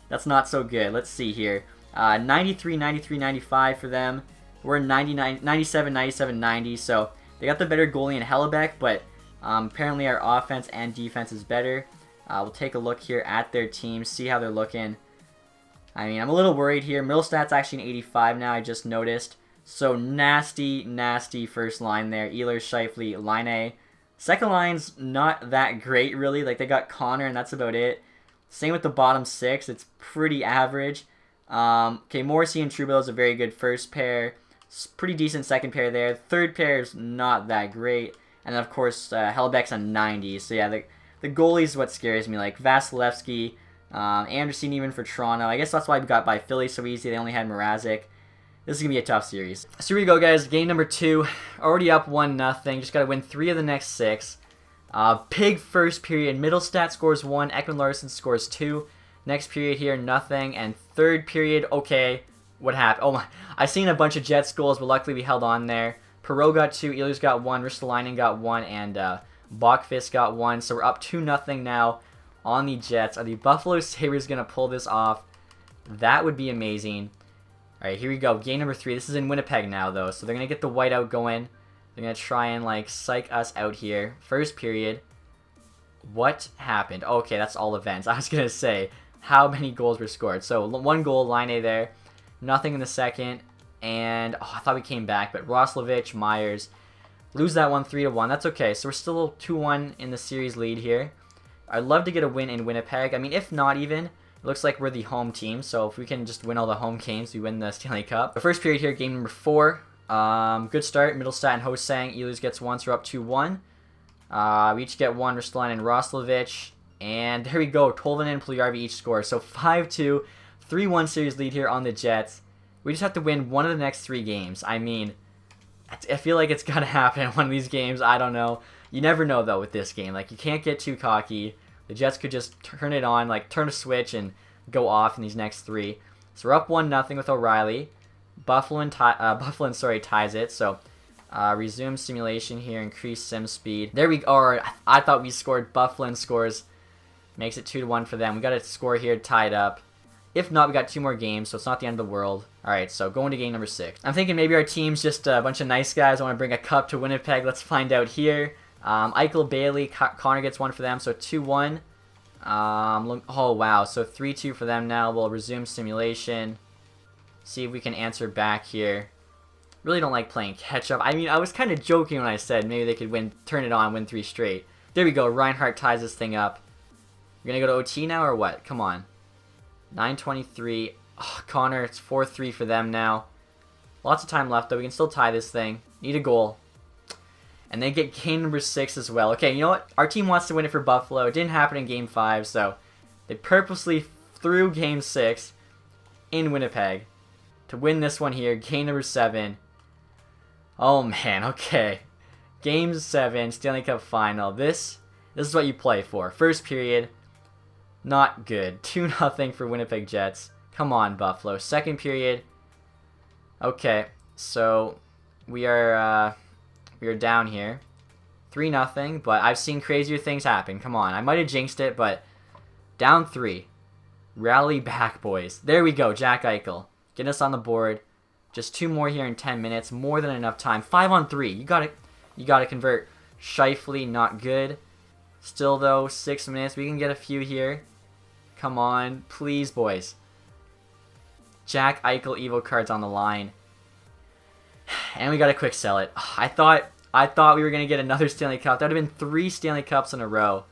that's not so good. Let's see here. 93, 93, 95 for them. We're 99, 97, 97, 90. So they got the better goalie in Hellebuck, but apparently our offense and defense is better. We'll take a look here at their team, see how they're looking. I mean, I'm a little worried here. Middlestat's actually an 85 now, I just noticed. So nasty, nasty first line there. Ehlers, Scheifele, Line. Second line's not that great, really. Like, they got Connor, and that's about it. Same with the bottom 6. It's pretty average. Okay, Morrissey and Trudeau is a very good first pair. Pretty decent second pair there. Third pair is not that great. And then, of course, Hellebuck's on 90. So, yeah, the goalie is what scares me. Like, Vasilevsky, Anderson even for Toronto. I guess that's why we got by Philly so easy. They only had Mrazek. This is going to be a tough series. So here we go, guys. Game number 2. Already up 1-0. Just got to win 3 of the next 6. Big first period. Middlestat scores 1. Ekman-Larsson scores 2. Next period here, nothing. And third period, okay. What happened? Oh my. I seen a bunch of Jets goals, but luckily we held on there. Perreault got 2. Ehlers got 1. Ristolainen got 1. And Bachfist got 1. So we're up 2-0 now on the Jets. Are the Buffalo Sabres going to pull this off? That would be amazing. Alright, here we go. Game number 3. This is in Winnipeg now, though. So they're going to get the whiteout going. They're going to try and, like, psych us out here. First period. What happened? Okay, that's all events. I was going to say, how many goals were scored? So, 1 goal, line A there. Nothing in the second. And, I thought we came back. But Roslovich, Myers, lose that one 3-1. That's okay. So, we're still 2-1 in the series lead here. I'd love to get a win in Winnipeg. I mean, if not even, it looks like we're the home team. So, if we can just win all the home games, we win the Stanley Cup. The first period here, game number 4. Good start. Middlestat and Hosang. Ehlers gets one, so we're up 2-1. We each get one, Ristolainen and Roslovich. And there we go. Tolvanen and Puljujarvi each score. So 5-2, 3-1 series lead here on the Jets. We just have to win one of the next 3 games. I mean, I feel like it's going to happen in one of these games. I don't know. You never know, though, with this game. Like, you can't get too cocky. The Jets could just turn it on, like, turn a switch and go off in these next 3. So we're up 1-0 with O'Reilly. Buffalo ties it. So resume simulation here. Increase sim speed. There we go. I thought we scored. Buffalo scores. Makes it 2-1 for them. We got a score here tied up. If not, we got 2 more games, so it's not the end of the world. Alright, so going to game number 6. I'm thinking maybe our team's just a bunch of nice guys. I want to bring a cup to Winnipeg. Let's find out here. Eichel, Bailey, Connor gets one for them, so 2-1. Oh, wow. So 3-2 for them now. We'll resume simulation. See if we can answer back here. Really don't like playing catch-up. I mean, I was kind of joking when I said maybe they could turn it on, win 3 straight. There we go. Reinhardt ties this thing up. We're going to go to OT now or what? Come on. 9:23. Oh, Connor, it's 4-3 for them now. Lots of time left, though. We can still tie this thing. Need a goal. And they get game number 6 as well. Okay, you know what? Our team wants to win it for Buffalo. It didn't happen in game 5, so they purposely threw game 6 in Winnipeg to win this one here. Game number 7. Oh, man. Okay. Game 7, Stanley Cup final. This is what you play for. First period. Not good. 2-0 for Winnipeg Jets. Come on, Buffalo. Second period. Okay, so we are down here. 3-0, but I've seen crazier things happen. Come on. I might have jinxed it, but down 3. Rally back, boys. There we go. Jack Eichel. Get us on the board. Just 2 more here in 10 minutes. More than enough time. 5-on-3. You got to convert. Scheifele, not good. Still, though, 6 minutes. We can get a few here. Come on. Please, boys. Jack Eichel Evo cards on the line. And we got to quick sell it. I thought we were going to get another Stanley Cup. That would have been 3 Stanley Cups in a row.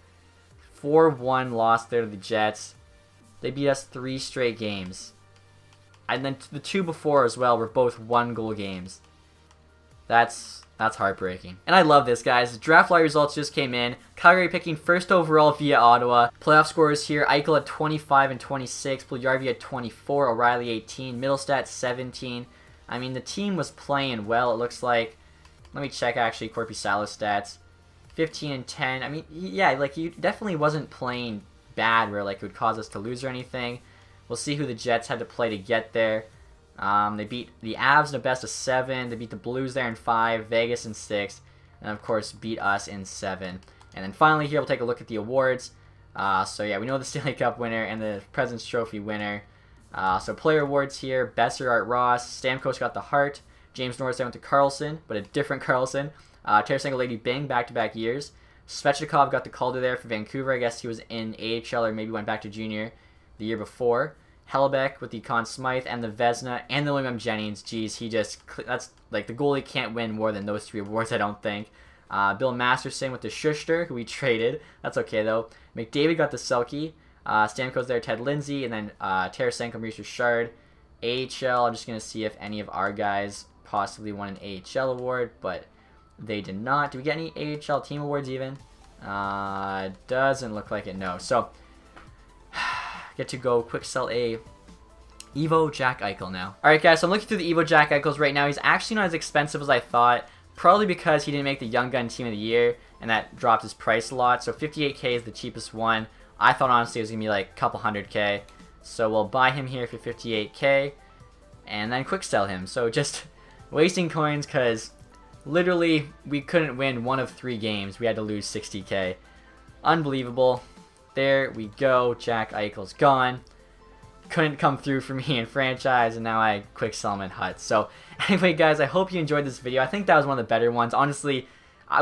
4-1 loss there to the Jets. They beat us 3 straight games. And then the 2 before as well were both 1-goal games. That's heartbreaking. And I love this, guys. Draft lottery results just came in. Calgary picking first overall via Ottawa. Playoff scores here. Eichel at 25 and 26. Puljujarvi at 24. O'Reilly 18. Middlestat 17. I mean, the team was playing well, it looks like. Let me check, actually, Korpisalo's stats. 15 and 10. I mean, yeah, like, he definitely wasn't playing bad where, like, it would cause us to lose or anything. We'll see who the Jets had to play to get there. They beat the Avs in a best of 7. They beat the Blues there in 5, Vegas in 6, and of course beat us in 7. And then finally here we'll take a look at the awards. So yeah, we know the Stanley Cup winner and the President's Trophy winner. So player awards here: Besser, Art Ross, Stamkos got the Hart, James Norris went to Carlson, but a different Carlson. Tarasenko, Lady Byng, back-to-back years. Svechnikov got the Calder there for Vancouver. I guess he was in AHL or maybe went back to junior the year before. Hellebeck with the Conn Smythe and the Vezina and the William Jennings. Geez, that's like the goalie can't win more than those 3 awards, I don't think. Bill Masterson with the Schuster, who we traded. That's okay, though. McDavid got the Selke. Stamkos there, Ted Lindsay, and then Tarasenko, Maurice Richard. AHL, I'm just going to see if any of our guys possibly won an AHL award, but they did not. Do we get any AHL team awards even? Doesn't look like it, no. So, get to go quick sell a Evo Jack Eichel now. Alright, guys, so I'm looking through the Evo Jack Eichels right now. He's actually not as expensive as I thought, probably because he didn't make the Young Gun Team of the Year, and that dropped his price a lot. So 58K is the cheapest one. I thought, honestly, it was going to be like a couple 100K. So we'll buy him here for 58K, and then quick sell him. So just wasting coins because literally we couldn't win one of 3 games. We had to lose 60K. Unbelievable. There we go. Jack Eichel's gone. Couldn't come through for me in franchise, and now I quick sell him in Hut. So anyway, guys, I hope you enjoyed this video. I think that was one of the better ones. Honestly,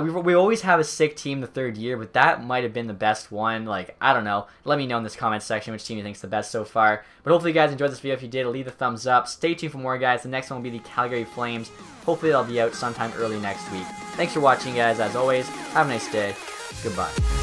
We always have a sick team the third year, but that might have been the best one. Like, I don't know. Let me know in this comment section which team you think is the best so far. But hopefully you guys enjoyed this video. If you did, leave a thumbs up. Stay tuned for more, guys. The next one will be the Calgary Flames. Hopefully that'll be out sometime early next week. Thanks for watching, guys. As always, have a nice day. Goodbye.